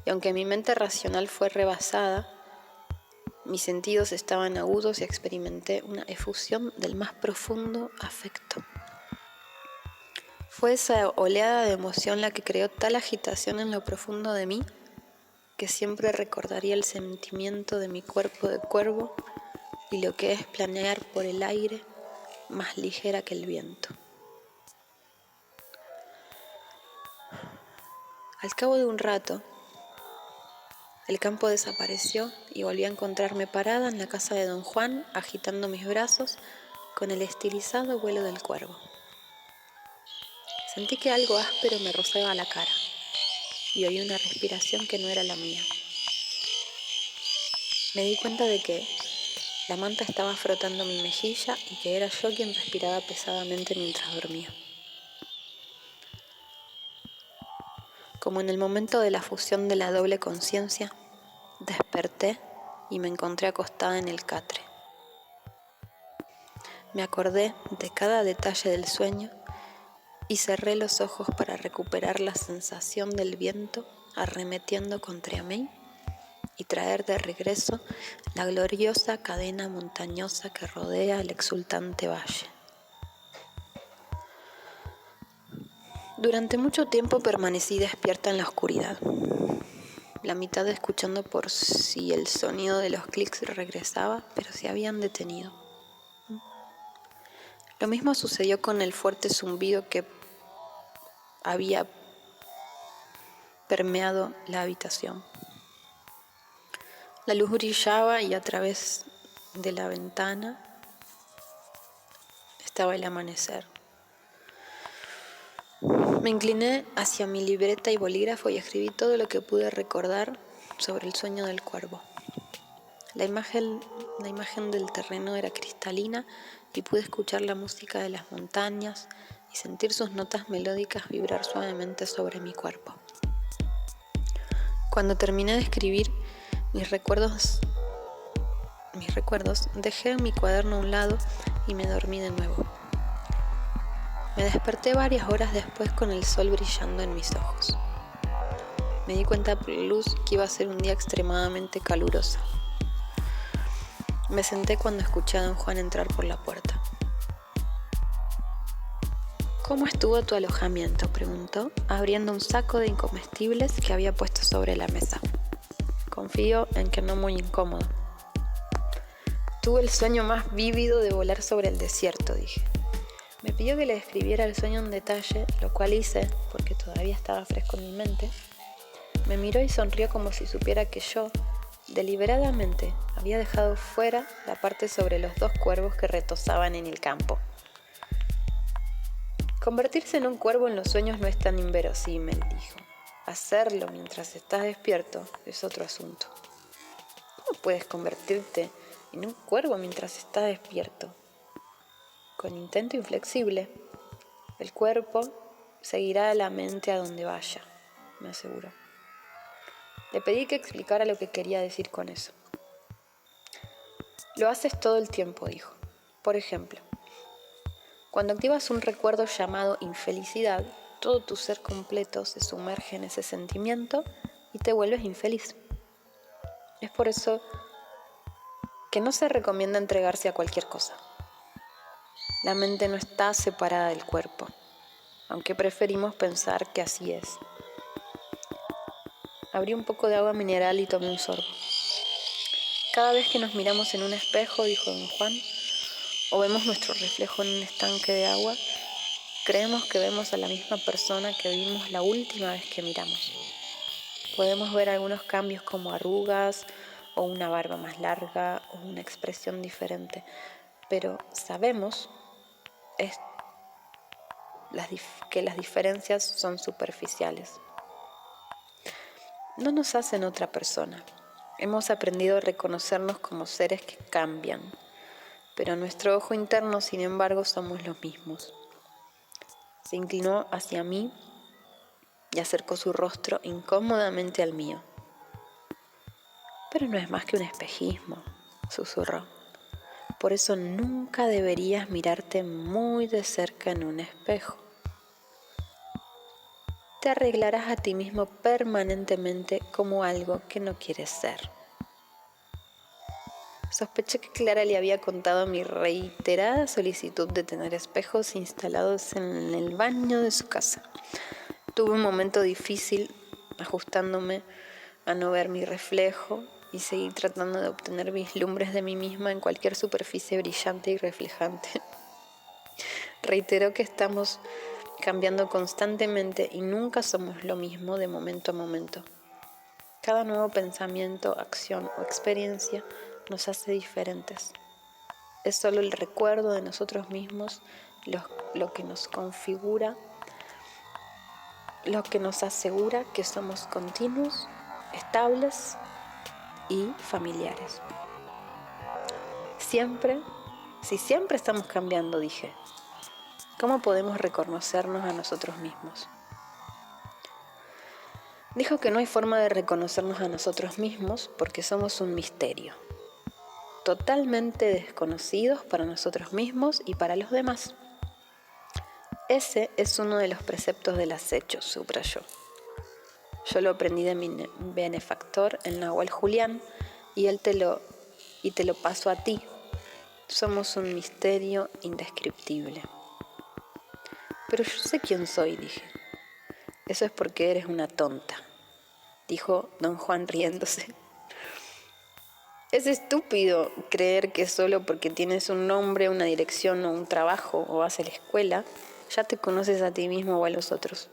Y aunque mi mente racional fue rebasada, mis sentidos estaban agudos y experimenté una efusión del más profundo afecto. Fue esa oleada de emoción la que creó tal agitación en lo profundo de mí que siempre recordaría el sentimiento de mi cuerpo de cuervo y lo que es planear por el aire más ligera que el viento. Al cabo de un rato, el campo desapareció y volví a encontrarme parada en la casa de don Juan, agitando mis brazos con el estilizado vuelo del cuervo. Sentí que algo áspero me rozaba la cara y oí una respiración que no era la mía. Me di cuenta de que la manta estaba frotando mi mejilla y que era yo quien respiraba pesadamente mientras dormía. Como en el momento de la fusión de la doble conciencia, desperté y me encontré acostada en el catre. Me acordé de cada detalle del sueño y cerré los ojos para recuperar la sensación del viento arremetiendo contra mí y traer de regreso la gloriosa cadena montañosa que rodea el exultante valle. Durante mucho tiempo permanecí despierta en la oscuridad, la mitad escuchando por si el sonido de los clics regresaba, pero se habían detenido. Lo mismo sucedió con el fuerte zumbido que había permeado la habitación. La luz brillaba y a través de la ventana estaba el amanecer. Me incliné hacia mi libreta y bolígrafo y escribí todo lo que pude recordar sobre el sueño del cuervo. La imagen del terreno era cristalina y pude escuchar la música de las montañas y sentir sus notas melódicas vibrar suavemente sobre mi cuerpo. Cuando terminé de escribir mis recuerdos, dejé mi cuaderno a un lado y me dormí de nuevo. Me desperté varias horas después con el sol brillando en mis ojos. Me di cuenta por la luz que iba a ser un día extremadamente caluroso. Me senté cuando escuché a don Juan entrar por la puerta. ¿Cómo estuvo tu alojamiento?, preguntó, abriendo un saco de incomestibles que había puesto sobre la mesa. Confío en que no muy incómodo. Tuve el sueño más vívido de volar sobre el desierto, dije. Me pidió que le describiera el sueño en detalle, lo cual hice, porque todavía estaba fresco en mi mente. Me miró y sonrió como si supiera que yo, deliberadamente, había dejado fuera la parte sobre los dos cuervos que retozaban en el campo. Convertirse en un cuervo en los sueños no es tan inverosímil, dijo. Hacerlo mientras estás despierto es otro asunto. ¿Cómo puedes convertirte en un cuervo mientras estás despierto? Con intento inflexible, el cuerpo seguirá a la mente a donde vaya, me aseguró. Le pedí que explicara lo que quería decir con eso. Lo haces todo el tiempo, dijo. Por ejemplo, cuando activas un recuerdo llamado infelicidad, todo tu ser completo se sumerge en ese sentimiento y te vuelves infeliz. Es por eso que no se recomienda entregarse a cualquier cosa. La mente no está separada del cuerpo, aunque preferimos pensar que así es. Abrí un poco de agua mineral y tomé un sorbo. Cada vez que nos miramos en un espejo, dijo don Juan, o vemos nuestro reflejo en un estanque de agua, creemos que vemos a la misma persona que vimos la última vez que miramos. Podemos ver algunos cambios como arrugas o una barba más larga o una expresión diferente, pero sabemos que las diferencias son superficiales. No nos hacen otra persona. Hemos aprendido a reconocernos como seres que cambian, pero nuestro ojo interno, sin embargo, somos los mismos. Se inclinó hacia mí y acercó su rostro incómodamente al mío. Pero no es más que un espejismo, susurró. Por eso nunca deberías mirarte muy de cerca en un espejo. Te arreglarás a ti mismo permanentemente como algo que no quieres ser. Sospeché que Clara le había contado mi reiterada solicitud de tener espejos instalados en el baño de su casa. Tuve un momento difícil ajustándome a no ver mi reflejo y seguí tratando de obtener vislumbres de mí misma en cualquier superficie brillante y reflejante. Reiteró que estamos cambiando constantemente y nunca somos lo mismo de momento a momento. Cada nuevo pensamiento, acción o experiencia nos hace diferentes. Es solo el recuerdo de nosotros mismos lo que nos configura, lo que nos asegura que somos continuos, estables y familiares. Si siempre estamos cambiando, dije, ¿cómo podemos reconocernos a nosotros mismos? Dijo que no hay forma de reconocernos a nosotros mismos porque somos un misterio, totalmente desconocidos para nosotros mismos y para los demás. Ese es uno de los preceptos del acecho, subrayó. Yo lo aprendí de mi benefactor, el Nahual Julián, y te lo paso a ti. Somos un misterio indescriptible. Pero yo sé quién soy, dije. Eso es porque eres una tonta, dijo don Juan riéndose. Es estúpido creer que solo porque tienes un nombre, una dirección o un trabajo o vas a la escuela, ya te conoces a ti mismo o a los otros.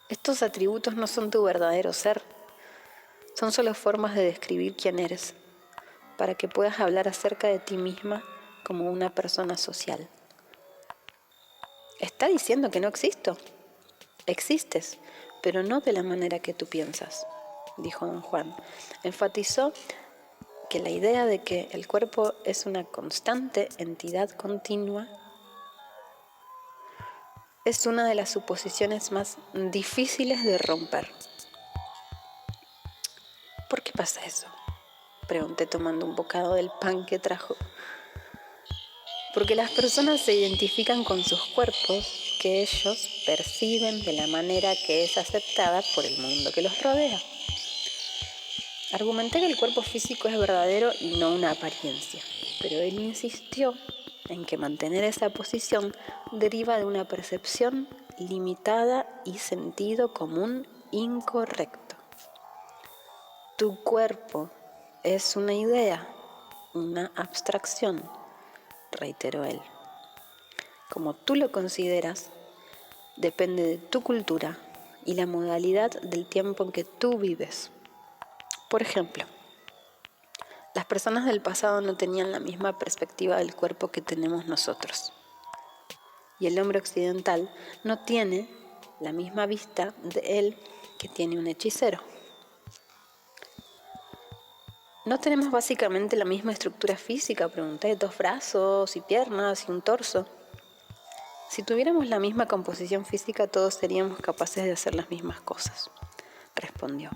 Estos atributos no son tu verdadero ser, son solo formas de describir quién eres, para que puedas hablar acerca de ti misma como una persona social. ¿Está diciendo que no existo? Existes, pero no de la manera que tú piensas, dijo don Juan. Enfatizó que la idea de que el cuerpo es una constante entidad continua es una de las suposiciones más difíciles de romper. ¿Por qué pasa eso?, pregunté tomando un bocado del pan que trajo. Porque las personas se identifican con sus cuerpos que ellos perciben de la manera que es aceptada por el mundo que los rodea. Argumenté que el cuerpo físico es verdadero y no una apariencia, pero él insistió en que mantener esa posición deriva de una percepción limitada y sentido común incorrecto. Tu cuerpo es una idea, una abstracción, reiteró él. Como tú lo consideras, depende de tu cultura y la modalidad del tiempo en que tú vives. Por ejemplo, las personas del pasado no tenían la misma perspectiva del cuerpo que tenemos nosotros. Y el hombre occidental no tiene la misma vista de él que tiene un hechicero. ¿No tenemos básicamente la misma estructura física?, pregunté, 2 brazos y piernas y un torso. Si tuviéramos la misma composición física, todos seríamos capaces de hacer las mismas cosas, respondió.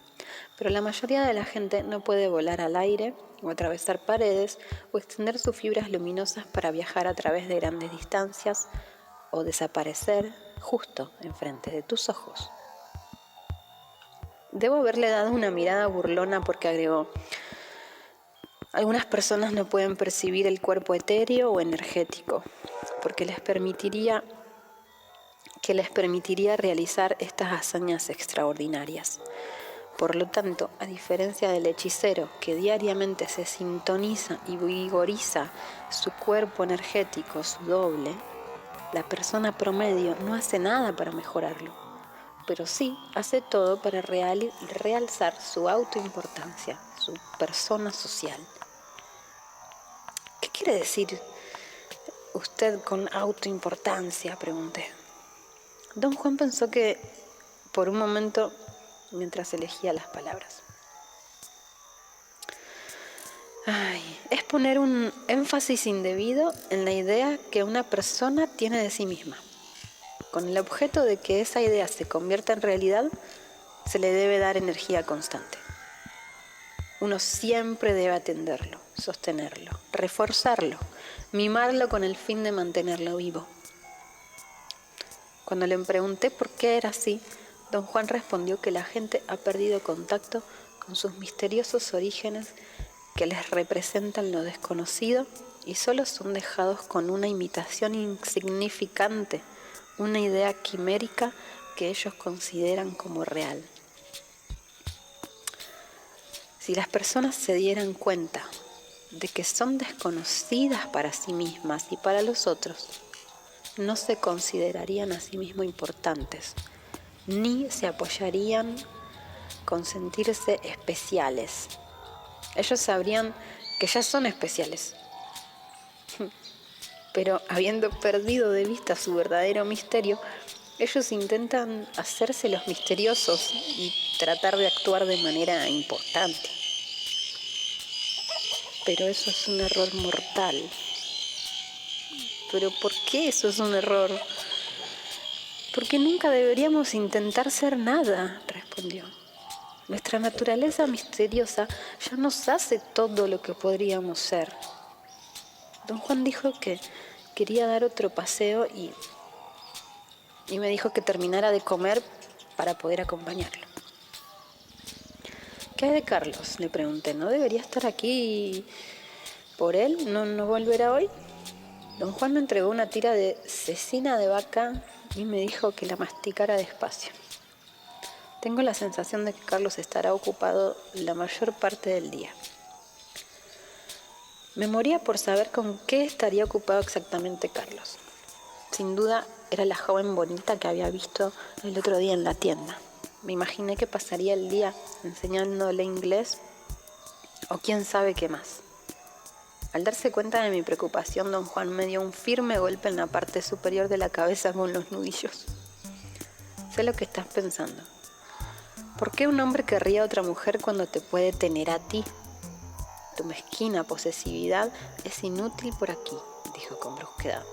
Pero la mayoría de la gente no puede volar al aire o atravesar paredes o extender sus fibras luminosas para viajar a través de grandes distancias o desaparecer justo enfrente de tus ojos. Debo haberle dado una mirada burlona porque agregó: algunas personas no pueden percibir el cuerpo etéreo o energético porque les permitiría realizar estas hazañas extraordinarias. Por lo tanto, a diferencia del hechicero que diariamente se sintoniza y vigoriza su cuerpo energético, su doble, la persona promedio no hace nada para mejorarlo, pero sí hace todo para realzar su autoimportancia, su persona social. ¿Qué quiere decir usted con autoimportancia?, pregunté. Don Juan pensó que por un momento mientras elegía las palabras. Es poner un énfasis indebido en la idea que una persona tiene de sí misma. Con el objeto de que esa idea se convierta en realidad, se le debe dar energía constante. Uno siempre debe atenderlo, sostenerlo, reforzarlo, mimarlo con el fin de mantenerlo vivo. Cuando le pregunté por qué era así, don Juan respondió que la gente ha perdido contacto con sus misteriosos orígenes que les representan lo desconocido y solo son dejados con una imitación insignificante, una idea quimérica que ellos consideran como real. Si las personas se dieran cuenta de que son desconocidas para sí mismas y para los otros, no se considerarían a sí mismos importantes, ni se apoyarían con sentirse especiales. Ellos sabrían que ya son especiales, pero habiendo perdido de vista su verdadero misterio, ellos intentan hacerse los misteriosos y tratar de actuar de manera importante. Pero eso es un error mortal. ¿Pero por qué eso es un error? Porque nunca deberíamos intentar ser nada, respondió. Nuestra naturaleza misteriosa ya nos hace todo lo que podríamos ser. Don Juan dijo que quería dar otro paseo y me dijo que terminara de comer para poder acompañarlo. ¿Qué hay de Carlos?, le pregunté. ¿No debería estar aquí por él? ¿No volverá hoy? Don Juan me entregó una tira de cecina de vaca y me dijo que la masticara despacio. Tengo la sensación de que Carlos estará ocupado la mayor parte del día. Me moría por saber con qué estaría ocupado exactamente Carlos. Sin duda era la joven bonita que había visto el otro día en la tienda. Me imaginé que pasaría el día enseñándole inglés o quién sabe qué más. Al darse cuenta de mi preocupación, don Juan me dio un firme golpe en la parte superior de la cabeza con los nudillos. Sé lo que estás pensando. ¿Por qué un hombre querría a otra mujer cuando te puede tener a ti? Tu mezquina posesividad es inútil por aquí, dijo con brusquedad.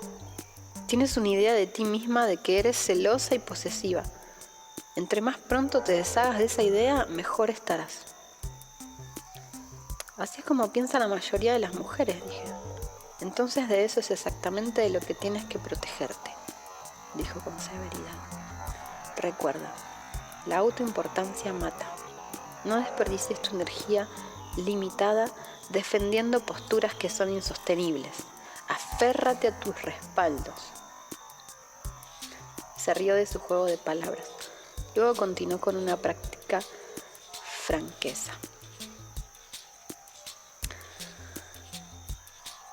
Tienes una idea de ti misma de que eres celosa y posesiva. Entre más pronto te deshagas de esa idea, mejor estarás. Así es como piensa la mayoría de las mujeres, dije. Entonces de eso es exactamente de lo que tienes que protegerte, dijo con severidad. Recuerda, la autoimportancia mata. No desperdicies tu energía limitada defendiendo posturas que son insostenibles. Aférrate a tus respaldos. Se rió de su juego de palabras. Luego continuó con una práctica franqueza.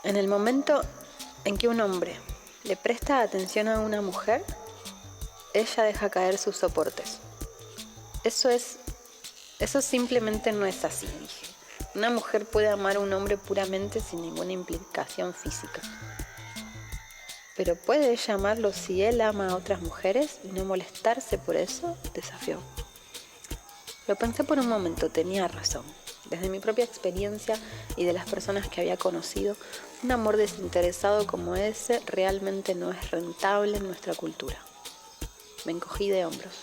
En el momento en que un hombre le presta atención a una mujer, ella deja caer sus soportes. Eso simplemente no es así, dije. Una mujer puede amar a un hombre puramente sin ninguna implicación física. ¿Pero puede ella amarlo si él ama a otras mujeres y no molestarse por eso?, desafió. Lo pensé por un momento, tenía razón. Desde mi propia experiencia y de las personas que había conocido, un amor desinteresado como ese realmente no es rentable en nuestra cultura. Me encogí de hombros.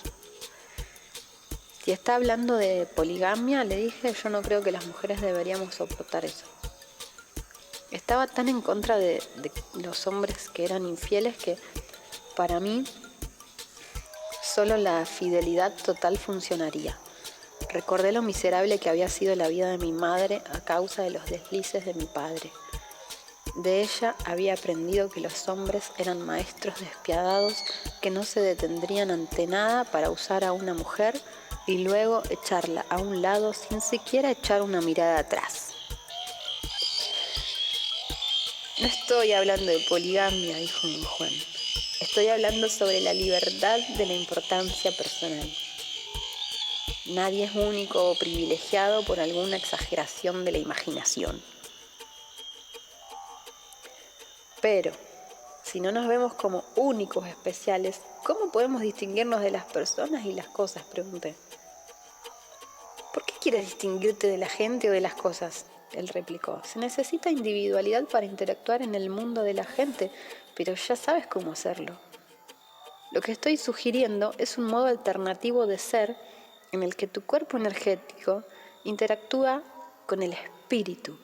Si está hablando de poligamia, le dije, yo no creo que las mujeres deberíamos soportar eso. Estaba tan en contra de los hombres que eran infieles que para mí solo la fidelidad total funcionaría. Recordé lo miserable que había sido la vida de mi madre a causa de los deslices de mi padre. De ella había aprendido que los hombres eran maestros despiadados que no se detendrían ante nada para usar a una mujer y luego echarla a un lado sin siquiera echar una mirada atrás. No estoy hablando de poligamia, dijo don Juan. Estoy hablando sobre la libertad de la importancia personal. Nadie es único o privilegiado por alguna exageración de la imaginación. Pero, si no nos vemos como únicos especiales, ¿cómo podemos distinguirnos de las personas y las cosas?, pregunté. ¿Por qué quieres distinguirte de la gente o de las cosas?, él replicó. Se necesita individualidad para interactuar en el mundo de la gente, pero ya sabes cómo hacerlo. Lo que estoy sugiriendo es un modo alternativo de ser en el que tu cuerpo energético interactúa con el espíritu.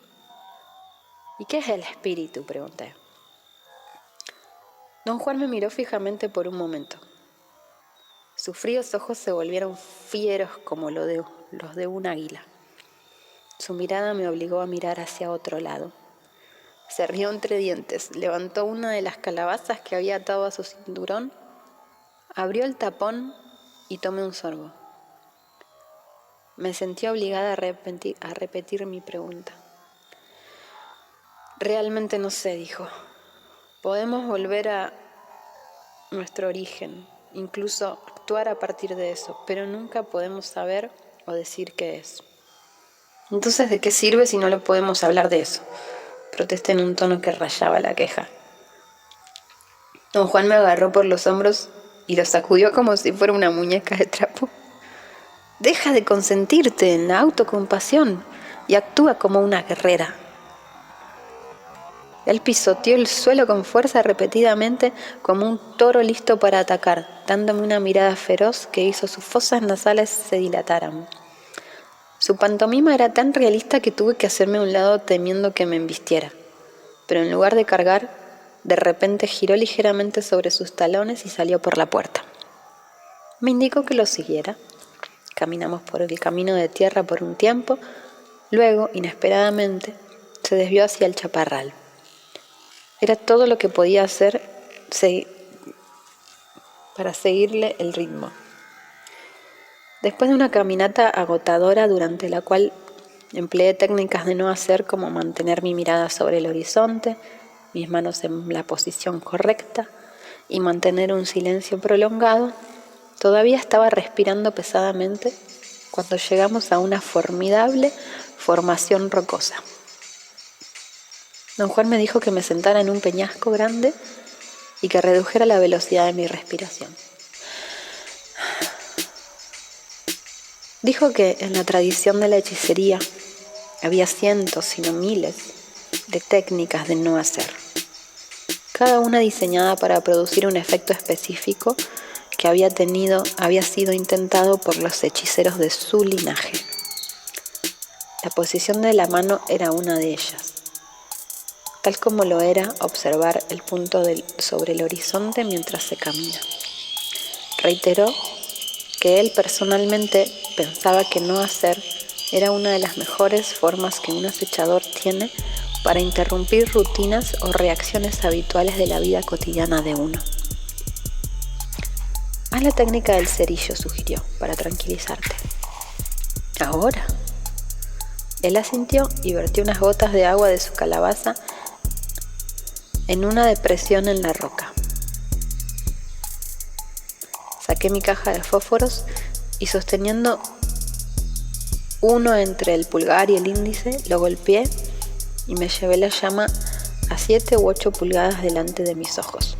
¿Y qué es el espíritu?, pregunté. Don Juan me miró fijamente por un momento. Sus fríos ojos se volvieron fieros como los de un águila. Su mirada me obligó a mirar hacia otro lado. Se rió entre dientes, levantó una de las calabazas que había atado a su cinturón, abrió el tapón y tomé un sorbo. Me sentí obligada a repetir mi pregunta. Realmente no sé, dijo. Podemos volver a nuestro origen, incluso actuar a partir de eso, pero nunca podemos saber o decir qué es. Entonces, ¿de qué sirve si no le podemos hablar de eso?, protesté en un tono que rayaba la queja. Don Juan me agarró por los hombros y los sacudió como si fuera una muñeca de trapo. Deja de consentirte en la autocompasión y actúa como una guerrera. Él pisoteó el suelo con fuerza repetidamente como un toro listo para atacar, dándome una mirada feroz que hizo sus fosas nasales se dilataran. Su pantomima era tan realista que tuve que hacerme a un lado temiendo que me embistiera, pero en lugar de cargar, de repente giró ligeramente sobre sus talones y salió por la puerta. Me indicó que lo siguiera. Caminamos por el camino de tierra por un tiempo, luego, inesperadamente, se desvió hacia el chaparral. Era todo lo que podía hacer para seguirle el ritmo. Después de una caminata agotadora durante la cual empleé técnicas de no hacer como mantener mi mirada sobre el horizonte, mis manos en la posición correcta y mantener un silencio prolongado, todavía estaba respirando pesadamente cuando llegamos a una formidable formación rocosa. Don Juan me dijo que me sentara en un peñasco grande y que redujera la velocidad de mi respiración. Dijo que en la tradición de la hechicería había cientos, si no miles, de técnicas de no hacer, cada una diseñada para producir un efecto específico que había sido intentado por los hechiceros de su linaje. La posición de la mano era una de ellas, tal como lo era observar el punto sobre el horizonte mientras se camina. Reiteró que él personalmente pensaba que no hacer era una de las mejores formas que un acechador tiene para interrumpir rutinas o reacciones habituales de la vida cotidiana de uno. Haz la técnica del cerillo, sugirió, para tranquilizarte. ¿Ahora? Él asintió y vertió unas gotas de agua de su calabaza en una depresión en la roca. Saqué mi caja de fósforos y sosteniendo uno entre el pulgar y el índice, lo golpeé y me llevé la llama a 7 u 8 pulgadas delante de mis ojos.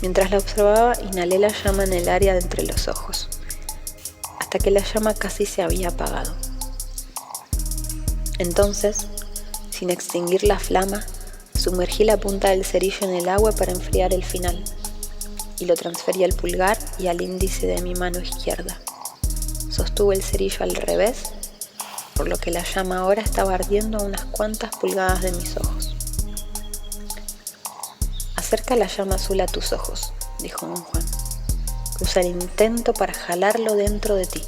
Mientras la observaba, inhalé la llama en el área de entre los ojos, hasta que la llama casi se había apagado. Entonces, sin extinguir la flama, sumergí la punta del cerillo en el agua para enfriar el final, y lo transferí al pulgar y al índice de mi mano izquierda. Sostuve el cerillo al revés, por lo que la llama ahora estaba ardiendo a unas cuantas pulgadas de mis ojos. Acerca la llama azul a tus ojos, dijo don Juan. Usa el intento para jalarlo dentro de ti.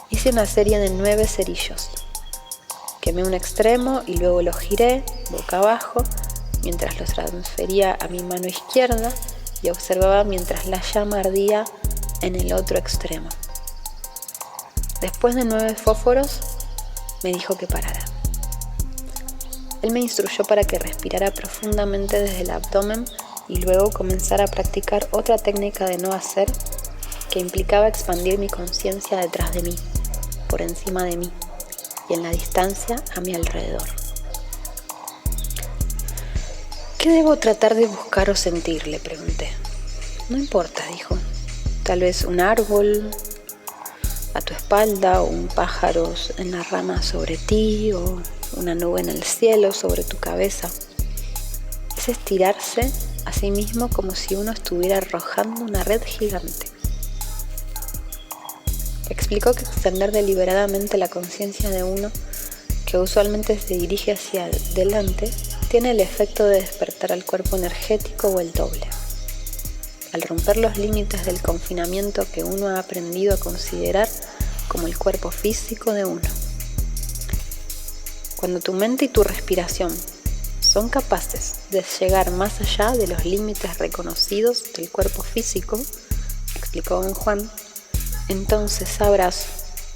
Hice una serie de 9 cerillos. Quemé un extremo y luego lo giré boca abajo mientras los transfería a mi mano izquierda y observaba mientras la llama ardía en el otro extremo. Después de 9 fósforos, me dijo que parara. Él me instruyó para que respirara profundamente desde el abdomen y luego comenzara a practicar otra técnica de no hacer que implicaba expandir mi conciencia detrás de mí, por encima de mí y en la distancia a mi alrededor. ¿Qué debo tratar de buscar o sentir?, le pregunté. No importa, dijo. Tal vez un árbol a tu espalda o un pájaro en la rama sobre ti o una nube en el cielo sobre tu cabeza. Es estirarse a sí mismo como si uno estuviera arrojando una red gigante. Explicó que extender deliberadamente la conciencia de uno, que usualmente se dirige hacia adelante, tiene el efecto de despertar al cuerpo energético o el doble. Al romper los límites del confinamiento que uno ha aprendido a considerar como el cuerpo físico de uno. Cuando tu mente y tu respiración son capaces de llegar más allá de los límites reconocidos del cuerpo físico, explicó don Juan, entonces sabrás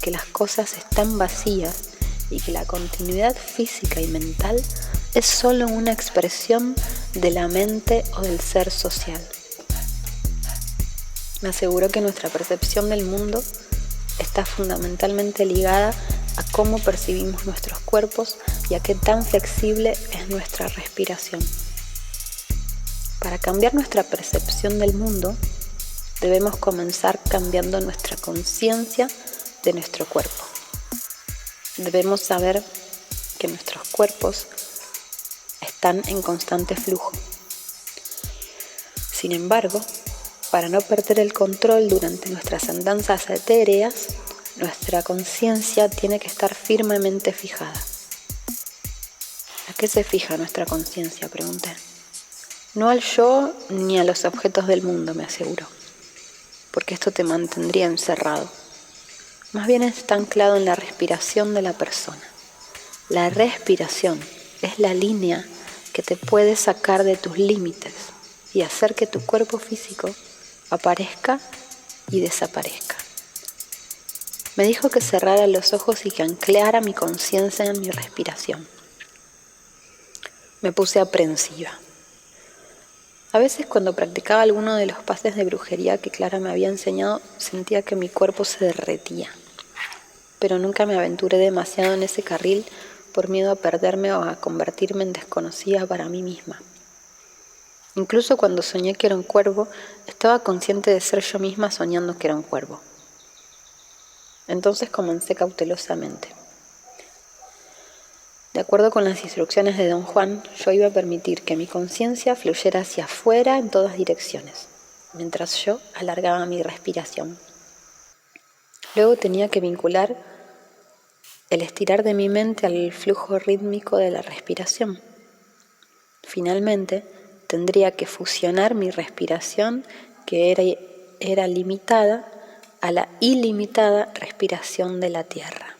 que las cosas están vacías y que la continuidad física y mental es solo una expresión de la mente o del ser social. Me aseguró que nuestra percepción del mundo está fundamentalmente ligada a cómo percibimos nuestros cuerpos y a qué tan flexible es nuestra respiración. Para cambiar nuestra percepción del mundo, debemos comenzar cambiando nuestra conciencia de nuestro cuerpo. Debemos saber que nuestros cuerpos están en constante flujo. Sin embargo, para no perder el control durante nuestras andanzas etéreas, nuestra conciencia tiene que estar firmemente fijada. ¿A qué se fija nuestra conciencia?, pregunté. No al yo ni a los objetos del mundo, me aseguró, porque esto te mantendría encerrado. Más bien está anclado en la respiración de la persona. La respiración es la línea que te puede sacar de tus límites y hacer que tu cuerpo físico aparezca y desaparezca. Me dijo que cerrara los ojos y que anclara mi conciencia en mi respiración. Me puse aprensiva. A veces cuando practicaba alguno de los pases de brujería que Clara me había enseñado, sentía que mi cuerpo se derretía. Pero nunca me aventuré demasiado en ese carril por miedo a perderme o a convertirme en desconocida para mí misma. Incluso cuando soñé que era un cuervo, estaba consciente de ser yo misma soñando que era un cuervo. Entonces comencé cautelosamente. De acuerdo con las instrucciones de don Juan, yo iba a permitir que mi conciencia fluyera hacia afuera en todas direcciones, mientras yo alargaba mi respiración. Luego tenía que vincular el estirar de mi mente al flujo rítmico de la respiración. Finalmente, tendría que fusionar mi respiración, que era limitada, a la ilimitada respiración de la tierra.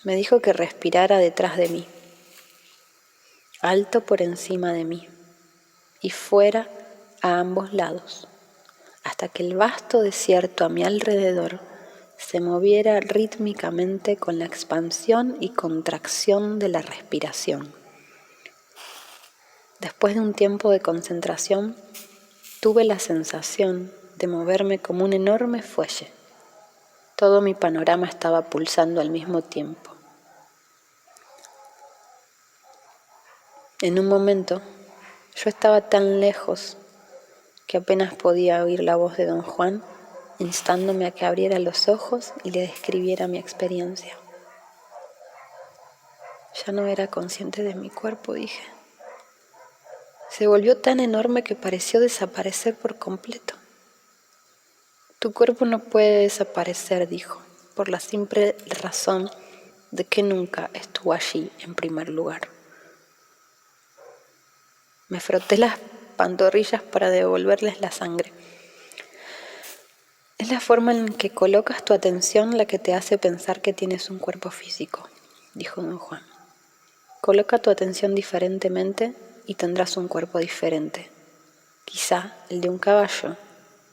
Me dijo que respirara detrás de mí, alto por encima de mí, y fuera a ambos lados, hasta que el vasto desierto a mi alrededor se moviera rítmicamente con la expansión y contracción de la respiración. Después de un tiempo de concentración, tuve la sensación de moverme como un enorme fuelle. Todo mi panorama estaba pulsando al mismo tiempo. En un momento, yo estaba tan lejos que apenas podía oír la voz de don Juan, instándome a que abriera los ojos y le describiera mi experiencia. Ya no era consciente de mi cuerpo, dije. Se volvió tan enorme que pareció desaparecer por completo. Tu cuerpo no puede desaparecer, dijo, por la simple razón de que nunca estuvo allí en primer lugar. Me froté las pantorrillas para devolverles la sangre. Es la forma en que colocas tu atención la que te hace pensar que tienes un cuerpo físico, dijo don Juan. Coloca tu atención diferentemente y tendrás un cuerpo diferente. quizá el de un caballo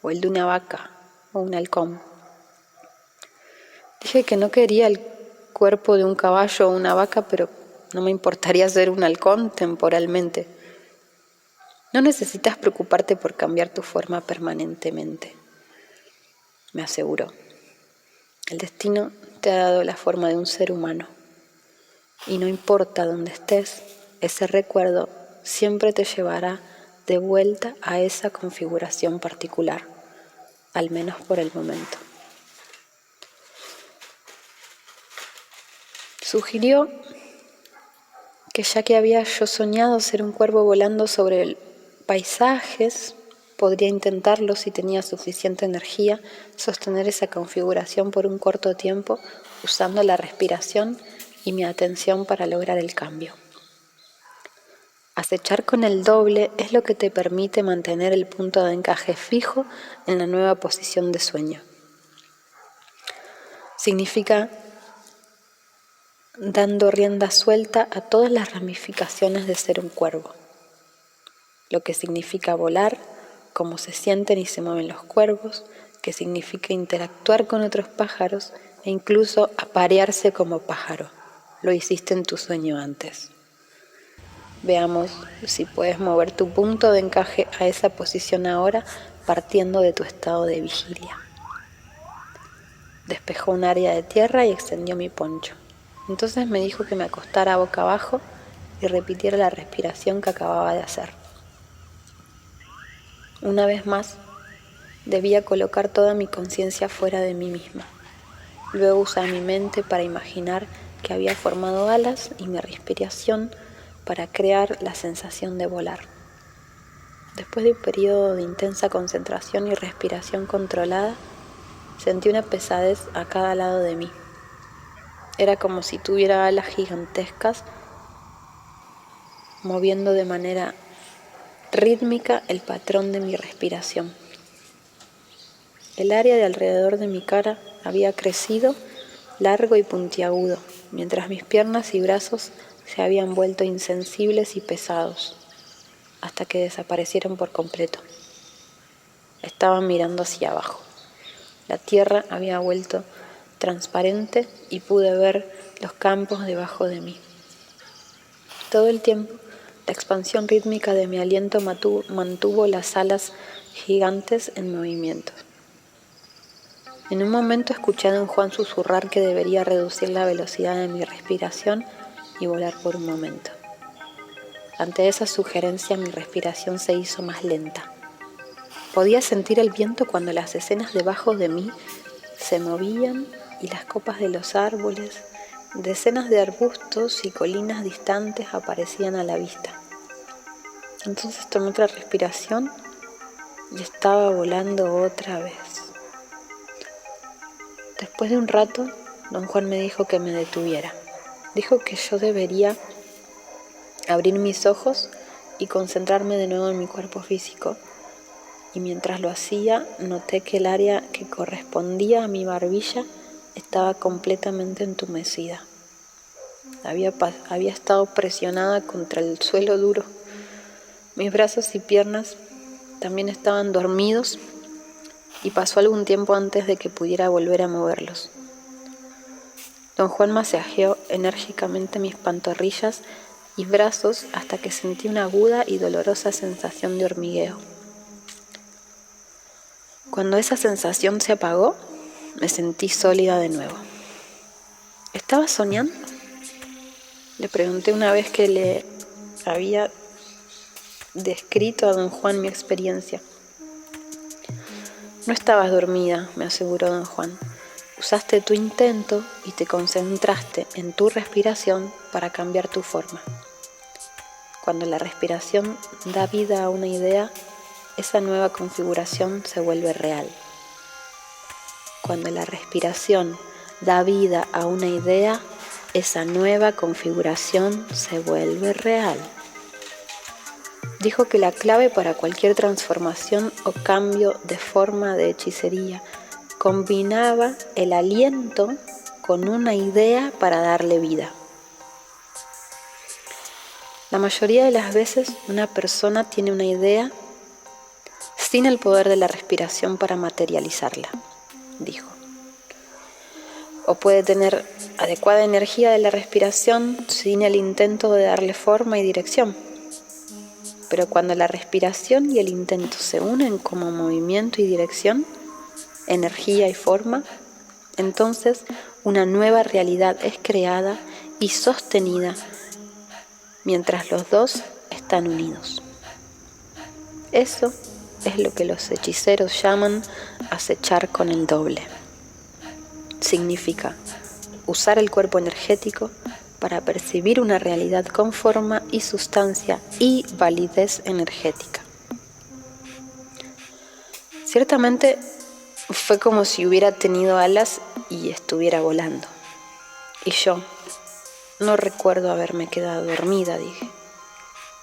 o el de una vaca o un halcón. Dije que no quería el cuerpo de un caballo o una vaca, pero no me importaría ser un halcón temporalmente. No necesitas preocuparte por cambiar tu forma permanentemente, me aseguró. El destino te ha dado la forma de un ser humano y no importa dónde estés, ese recuerdo siempre te llevará de vuelta a esa configuración particular, al menos por el momento. Sugirió que ya que había yo soñado ser un cuervo volando sobre paisajes, podría intentarlo si tenía suficiente energía, sostener esa configuración por un corto tiempo usando la respiración y mi atención para lograr el cambio. Acechar con el doble es lo que te permite mantener el punto de encaje fijo en la nueva posición de sueño. Significa dando rienda suelta a todas las ramificaciones de ser un cuervo, lo que significa volar, cómo se sienten y se mueven los cuervos, que significa interactuar con otros pájaros e incluso aparearse como pájaro. Lo hiciste en tu sueño antes. Veamos si puedes mover tu punto de encaje a esa posición ahora, partiendo de tu estado de vigilia. Despejó un área de tierra y extendió mi poncho. Entonces me dijo que me acostara boca abajo y repitiera la respiración que acababa de hacer. Una vez más, debía colocar toda mi conciencia fuera de mí misma. Luego usé mi mente para imaginar que había formado alas y mi respiración para crear la sensación de volar. Después de un periodo de intensa concentración y respiración controlada, sentí una pesadez a cada lado de mí. Era como si tuviera alas gigantescas, moviendo de manera rítmica el patrón de mi respiración. El área de alrededor de mi cara había crecido largo y puntiagudo, mientras mis piernas y brazos se habían vuelto insensibles y pesados, hasta que desaparecieron por completo. Estaba mirando hacia abajo. La tierra había vuelto transparente y pude ver los campos debajo de mí. Todo el tiempo, la expansión rítmica de mi aliento mantuvo las alas gigantes en movimiento. En un momento escuché a don Juan susurrar que debería reducir la velocidad de mi respiración y volar por un momento. Ante esa sugerencia mi respiración se hizo más lenta. Podía sentir el viento cuando las escenas debajo de mí se movían y las copas de los árboles, decenas de arbustos y colinas distantes aparecían a la vista. Entonces tomé otra respiración y estaba volando otra vez. Después de un rato, don Juan me dijo que me detuviera. Dijo que yo debería abrir mis ojos y concentrarme de nuevo en mi cuerpo físico. Y mientras lo hacía, noté que el área que correspondía a mi barbilla estaba completamente entumecida. Había estado presionada contra el suelo duro. Mis brazos y piernas también estaban dormidos y pasó algún tiempo antes de que pudiera volver a moverlos. Don Juan masajeó enérgicamente mis pantorrillas y brazos hasta que sentí una aguda y dolorosa sensación de hormigueo. Cuando esa sensación se apagó, me sentí sólida de nuevo. ¿Estaba soñando? Le pregunté una vez que le había descrito a don Juan mi experiencia. No estabas dormida, me aseguró don Juan. Usaste tu intento y te concentraste en tu respiración para cambiar tu forma. Cuando la respiración da vida a una idea, esa nueva configuración se vuelve real. Cuando la respiración da vida a una idea, esa nueva configuración se vuelve real. Dijo que la clave para cualquier transformación o cambio de forma de hechicería combinaba el aliento con una idea para darle vida. La mayoría de las veces una persona tiene una idea sin el poder de la respiración para materializarla, dijo. O puede tener adecuada energía de la respiración sin el intento de darle forma y dirección. Pero cuando la respiración y el intento se unen como movimiento y dirección, energía y forma, entonces una nueva realidad es creada y sostenida mientras los dos están unidos. Eso es lo que los hechiceros llaman acechar con el doble. Significa usar el cuerpo energético para percibir una realidad con forma y sustancia y validez energética. Ciertamente fue como si hubiera tenido alas y estuviera volando. Y yo no recuerdo haberme quedado dormida, dije.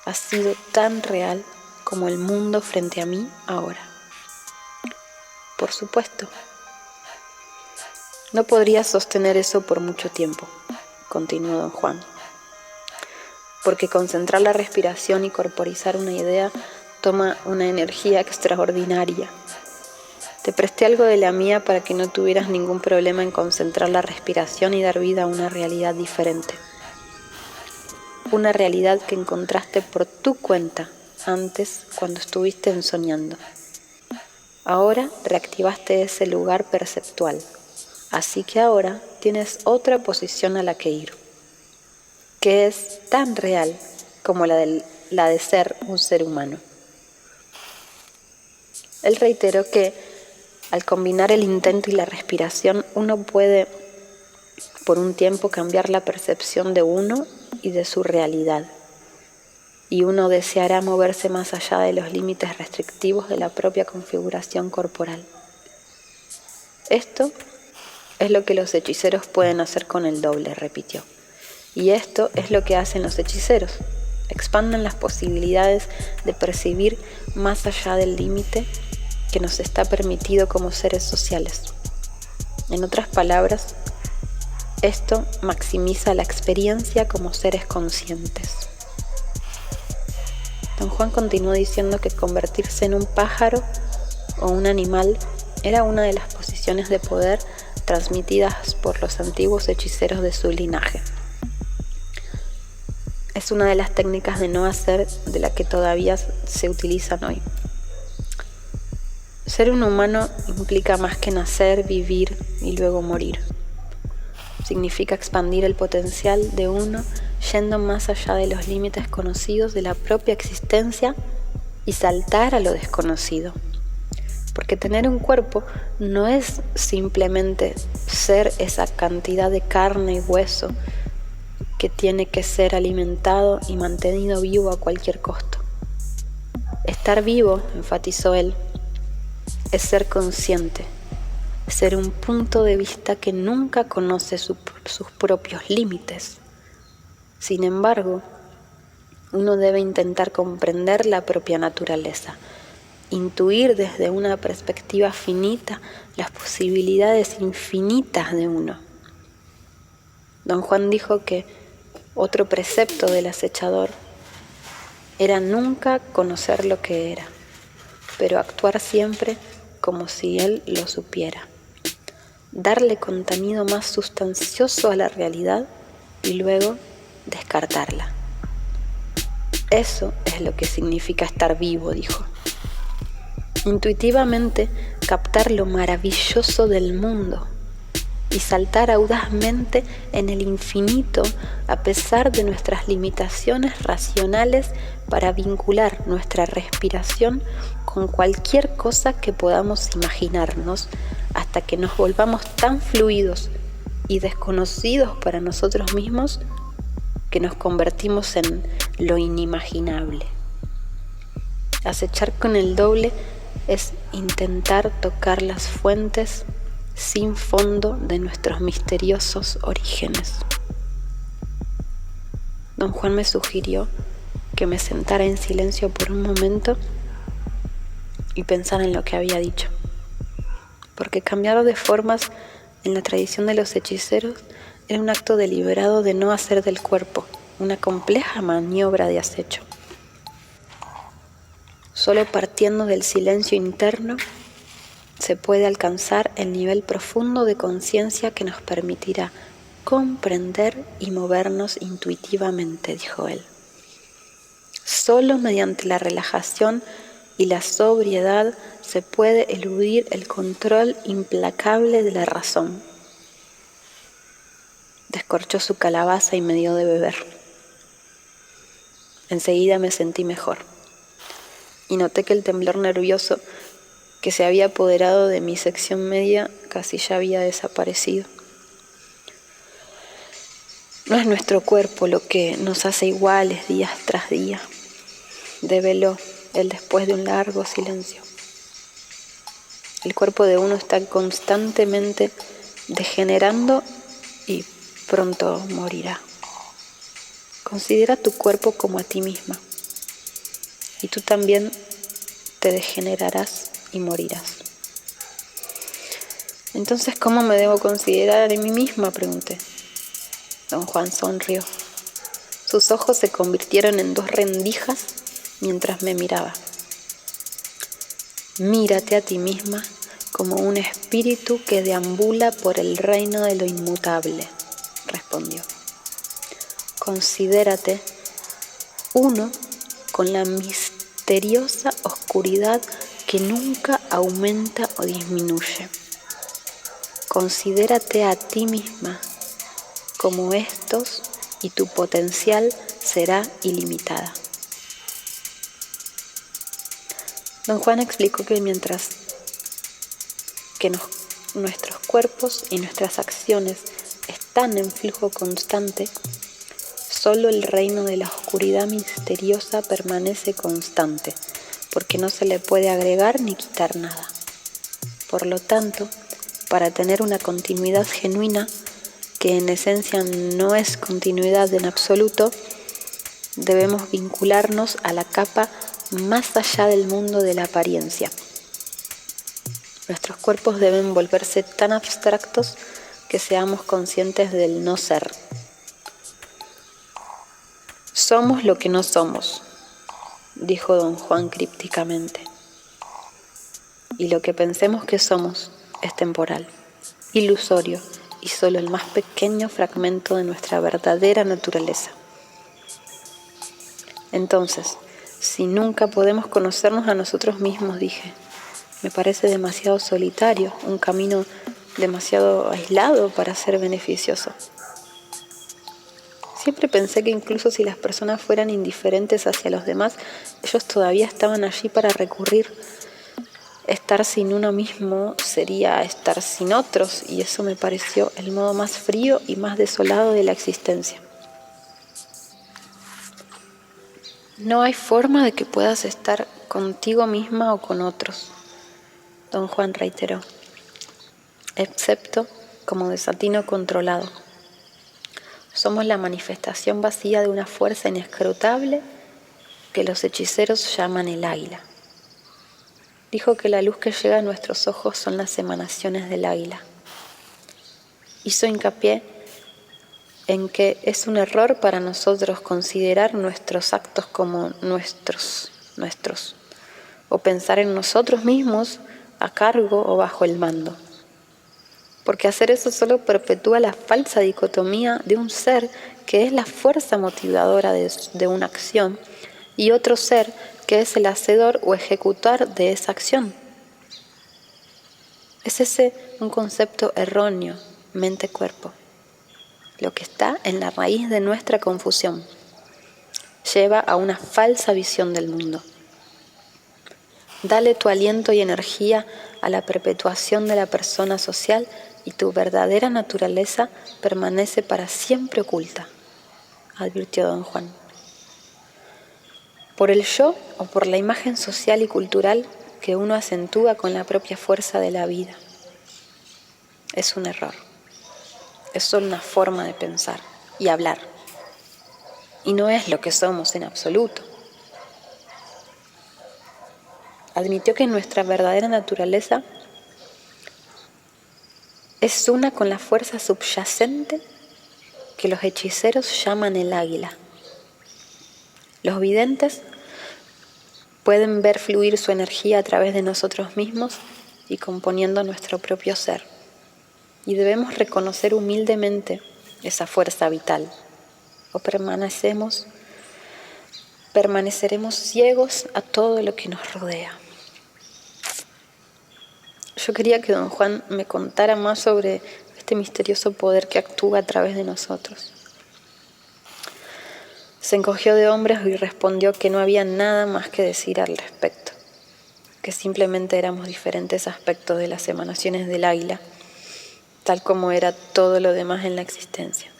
Ha sido tan real como el mundo frente a mí ahora. Por supuesto. No podría sostener eso por mucho tiempo, continuó don Juan, porque concentrar la respiración y corporizar una idea toma una energía extraordinaria. Te presté algo de la mía para que no tuvieras ningún problema en concentrar la respiración y dar vida a una realidad diferente. Una realidad que encontraste por tu cuenta antes cuando estuviste ensoñando. Ahora reactivaste ese lugar perceptual. Así que ahora tienes otra posición a la que ir, que es tan real como la de ser un ser humano. Él reiteró que al combinar el intento y la respiración, uno puede por un tiempo cambiar la percepción de uno y de su realidad, y uno deseará moverse más allá de los límites restrictivos de la propia configuración corporal. Esto es lo que los hechiceros pueden hacer con el doble, repitió. Y esto es lo que hacen los hechiceros. Expanden las posibilidades de percibir más allá del límite que nos está permitido como seres sociales. En otras palabras, esto maximiza la experiencia como seres conscientes. Don Juan continuó diciendo que convertirse en un pájaro o un animal era una de las posiciones de poder transmitidas por los antiguos hechiceros de su linaje. Es una de las técnicas de no hacer de la que todavía se utilizan hoy. Ser un humano implica más que nacer, vivir y luego morir. Significa expandir el potencial de uno yendo más allá de los límites conocidos de la propia existencia y saltar a lo desconocido. Porque tener un cuerpo no es simplemente ser esa cantidad de carne y hueso que tiene que ser alimentado y mantenido vivo a cualquier costo. Estar vivo, enfatizó él, es ser consciente, ser un punto de vista que nunca conoce sus propios límites. Sin embargo, uno debe intentar comprender la propia naturaleza, intuir desde una perspectiva finita las posibilidades infinitas de uno. Don Juan dijo que otro precepto del acechador era nunca conocer lo que era, pero actuar siempre como si él lo supiera. Darle contenido más sustancioso a la realidad y luego descartarla. Eso es lo que significa estar vivo, dijo. Intuitivamente captar lo maravilloso del mundo y saltar audazmente en el infinito a pesar de nuestras limitaciones racionales para vincular nuestra respiración con cualquier cosa que podamos imaginarnos hasta que nos volvamos tan fluidos y desconocidos para nosotros mismos que nos convertimos en lo inimaginable. Acechar con el doble es intentar tocar las fuentes sin fondo de nuestros misteriosos orígenes. Don Juan me sugirió que me sentara en silencio por un momento y pensara en lo que había dicho, porque cambiar de formas en la tradición de los hechiceros era un acto deliberado de no hacer del cuerpo una compleja maniobra de acecho. Solo partiendo del silencio interno se puede alcanzar el nivel profundo de conciencia que nos permitirá comprender y movernos intuitivamente, dijo él. Solo mediante la relajación y la sobriedad se puede eludir el control implacable de la razón. Descorchó su calabaza y me dio de beber. Enseguida me sentí mejor y noté que el temblor nervioso que se había apoderado de mi sección media casi ya había desaparecido. No es nuestro cuerpo lo que nos hace iguales día tras día, develó él después de un largo silencio. El cuerpo de uno está constantemente degenerando y pronto morirá. Considera tu cuerpo como a ti misma y tú también te degenerarás y morirás. Entonces, ¿cómo me debo considerar a mí misma?, pregunté. Don Juan sonrió. Sus ojos se convirtieron en dos rendijas mientras me miraba. Mírate a ti misma como un espíritu que deambula por el reino de lo inmutable, respondió. Considérate uno con la misteriosa oscuridad que nunca aumenta o disminuye. Considérate a ti misma como estos y tu potencial será ilimitada. Don Juan explicó que mientras que nuestros cuerpos y nuestras acciones están en flujo constante, solo el reino de la oscuridad misteriosa permanece constante, porque no se le puede agregar ni quitar nada. Por lo tanto, para tener una continuidad genuina, que en esencia no es continuidad en absoluto, debemos vincularnos a la capa más allá del mundo de la apariencia. Nuestros cuerpos deben volverse tan abstractos que seamos conscientes del no ser. Somos lo que no somos, dijo don Juan crípticamente. Y lo que pensemos que somos es temporal, ilusorio y solo el más pequeño fragmento de nuestra verdadera naturaleza. Entonces, si nunca podemos conocernos a nosotros mismos, dije, me parece demasiado solitario, un camino demasiado aislado para ser beneficioso. Siempre pensé que incluso si las personas fueran indiferentes hacia los demás, ellos todavía estaban allí para recurrir. Estar sin uno mismo sería estar sin otros, y eso me pareció el modo más frío y más desolado de la existencia. No hay forma de que puedas estar contigo misma o con otros, don Juan reiteró, excepto como desatino controlado. Somos la manifestación vacía de una fuerza inescrutable que los hechiceros llaman el águila. Dijo que la luz que llega a nuestros ojos son las emanaciones del águila. Hizo hincapié en que es un error para nosotros considerar nuestros actos como nuestros, o pensar en nosotros mismos a cargo o bajo el mando. Porque hacer eso solo perpetúa la falsa dicotomía de un ser que es la fuerza motivadora de una acción y otro ser que es el hacedor o ejecutor de esa acción. Es ese un concepto erróneo, mente-cuerpo, lo que está en la raíz de nuestra confusión. Lleva a una falsa visión del mundo. Dale tu aliento y energía a la perpetuación de la persona social y tu verdadera naturaleza permanece para siempre oculta, advirtió don Juan. Por el yo o por la imagen social y cultural que uno acentúa con la propia fuerza de la vida. Es un error. Es solo una forma de pensar y hablar. Y no es lo que somos en absoluto. Admitió que nuestra verdadera naturaleza es una con la fuerza subyacente que los hechiceros llaman el águila. Los videntes pueden ver fluir su energía a través de nosotros mismos y componiendo nuestro propio ser. Y debemos reconocer humildemente esa fuerza vital, o permaneceremos ciegos a todo lo que nos rodea. Yo quería que don Juan me contara más sobre este misterioso poder que actúa a través de nosotros. Se encogió de hombros y respondió que no había nada más que decir al respecto, que simplemente éramos diferentes aspectos de las emanaciones del águila, tal como era todo lo demás en la existencia.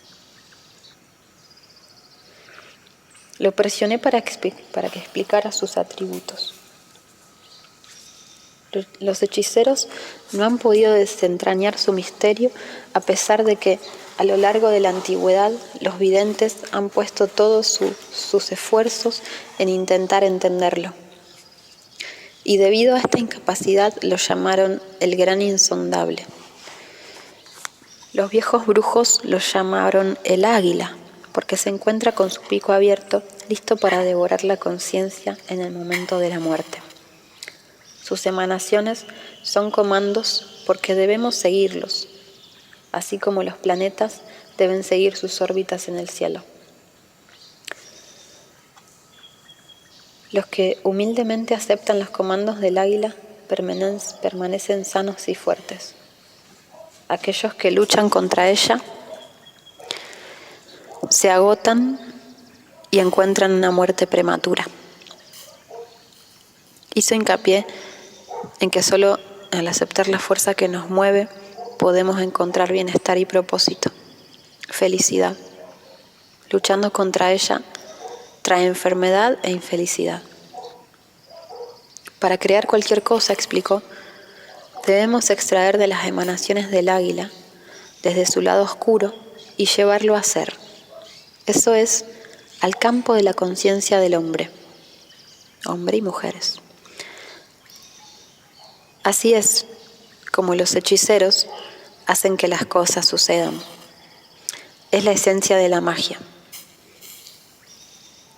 Lo presioné para que explicara sus atributos. Los hechiceros no han podido desentrañar su misterio a pesar de que a lo largo de la antigüedad los videntes han puesto todos sus esfuerzos en intentar entenderlo. Y debido a esta incapacidad lo llamaron el gran insondable. Los viejos brujos lo llamaron el águila, porque se encuentra con su pico abierto, listo para devorar la conciencia en el momento de la muerte. Sus emanaciones son comandos porque debemos seguirlos, así como los planetas deben seguir sus órbitas en el cielo. Los que humildemente aceptan los comandos del águila permanecen sanos y fuertes. Aquellos que luchan contra ella se agotan y encuentran una muerte prematura. Hizo hincapié en que solo al aceptar la fuerza que nos mueve podemos encontrar bienestar y propósito, felicidad. Luchando contra ella trae enfermedad e infelicidad. Para crear cualquier cosa, explicó, debemos extraer de las emanaciones del águila, desde su lado oscuro, y llevarlo a ser. Eso es al campo de la conciencia del hombre y mujeres. Así es como los hechiceros hacen que las cosas sucedan. Es la esencia de la magia.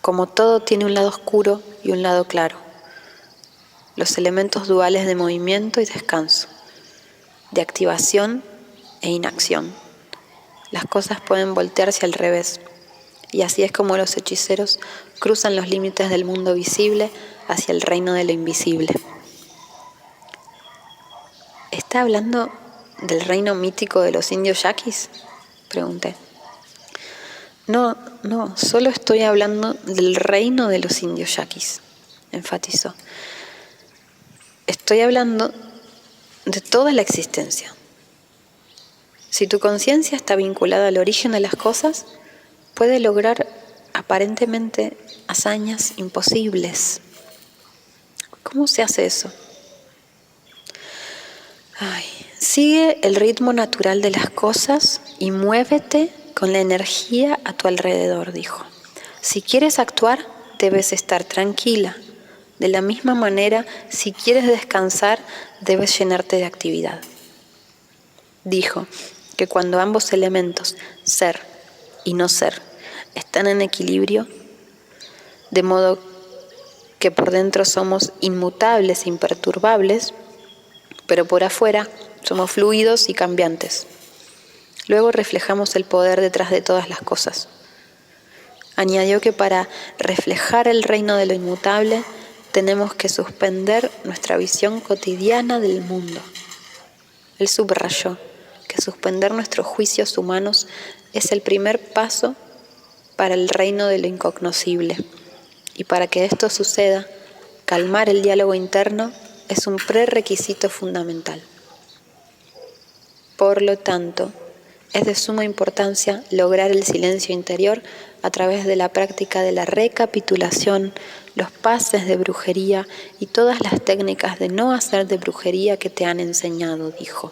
Como todo tiene un lado oscuro y un lado claro. Los elementos duales de movimiento y descanso, de activación e inacción. Las cosas pueden voltearse al revés, y así es como los hechiceros cruzan los límites del mundo visible hacia el reino de lo invisible. ¿Está hablando del reino mítico de los indios yaquis?, pregunté. No, solo estoy hablando del reino de los indios yaquis, enfatizó. Estoy hablando de toda la existencia. Si tu conciencia está vinculada al origen de las cosas, puede lograr aparentemente hazañas imposibles. ¿Cómo se hace eso? Sigue el ritmo natural de las cosas y muévete con la energía a tu alrededor, dijo. Si quieres actuar, debes estar tranquila. De la misma manera, si quieres descansar, debes llenarte de actividad. Dijo que cuando ambos elementos, ser y no ser, están en equilibrio, de modo que por dentro somos inmutables e imperturbables, pero por afuera somos fluidos y cambiantes. Luego reflejamos el poder detrás de todas las cosas. Añadió que para reflejar el reino de lo inmutable, tenemos que suspender nuestra visión cotidiana del mundo. Él subrayó que suspender nuestros juicios humanos es el primer paso para el reino de lo incognoscible. Y para que esto suceda, calmar el diálogo interno es un prerequisito fundamental. Por lo tanto, es de suma importancia lograr el silencio interior a través de la práctica de la recapitulación, los pases de brujería y todas las técnicas de no hacer de brujería que te han enseñado, dijo.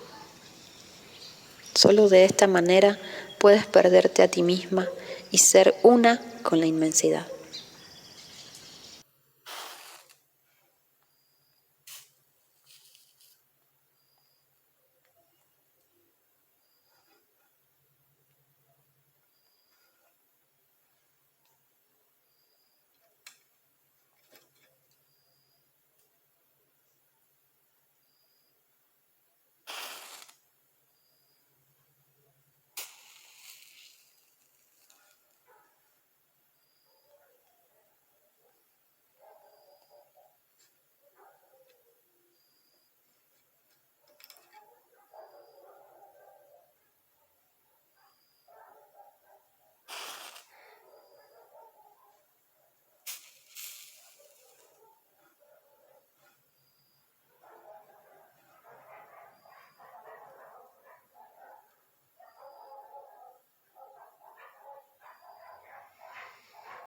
Solo de esta manera puedes perderte a ti misma y ser una con la inmensidad.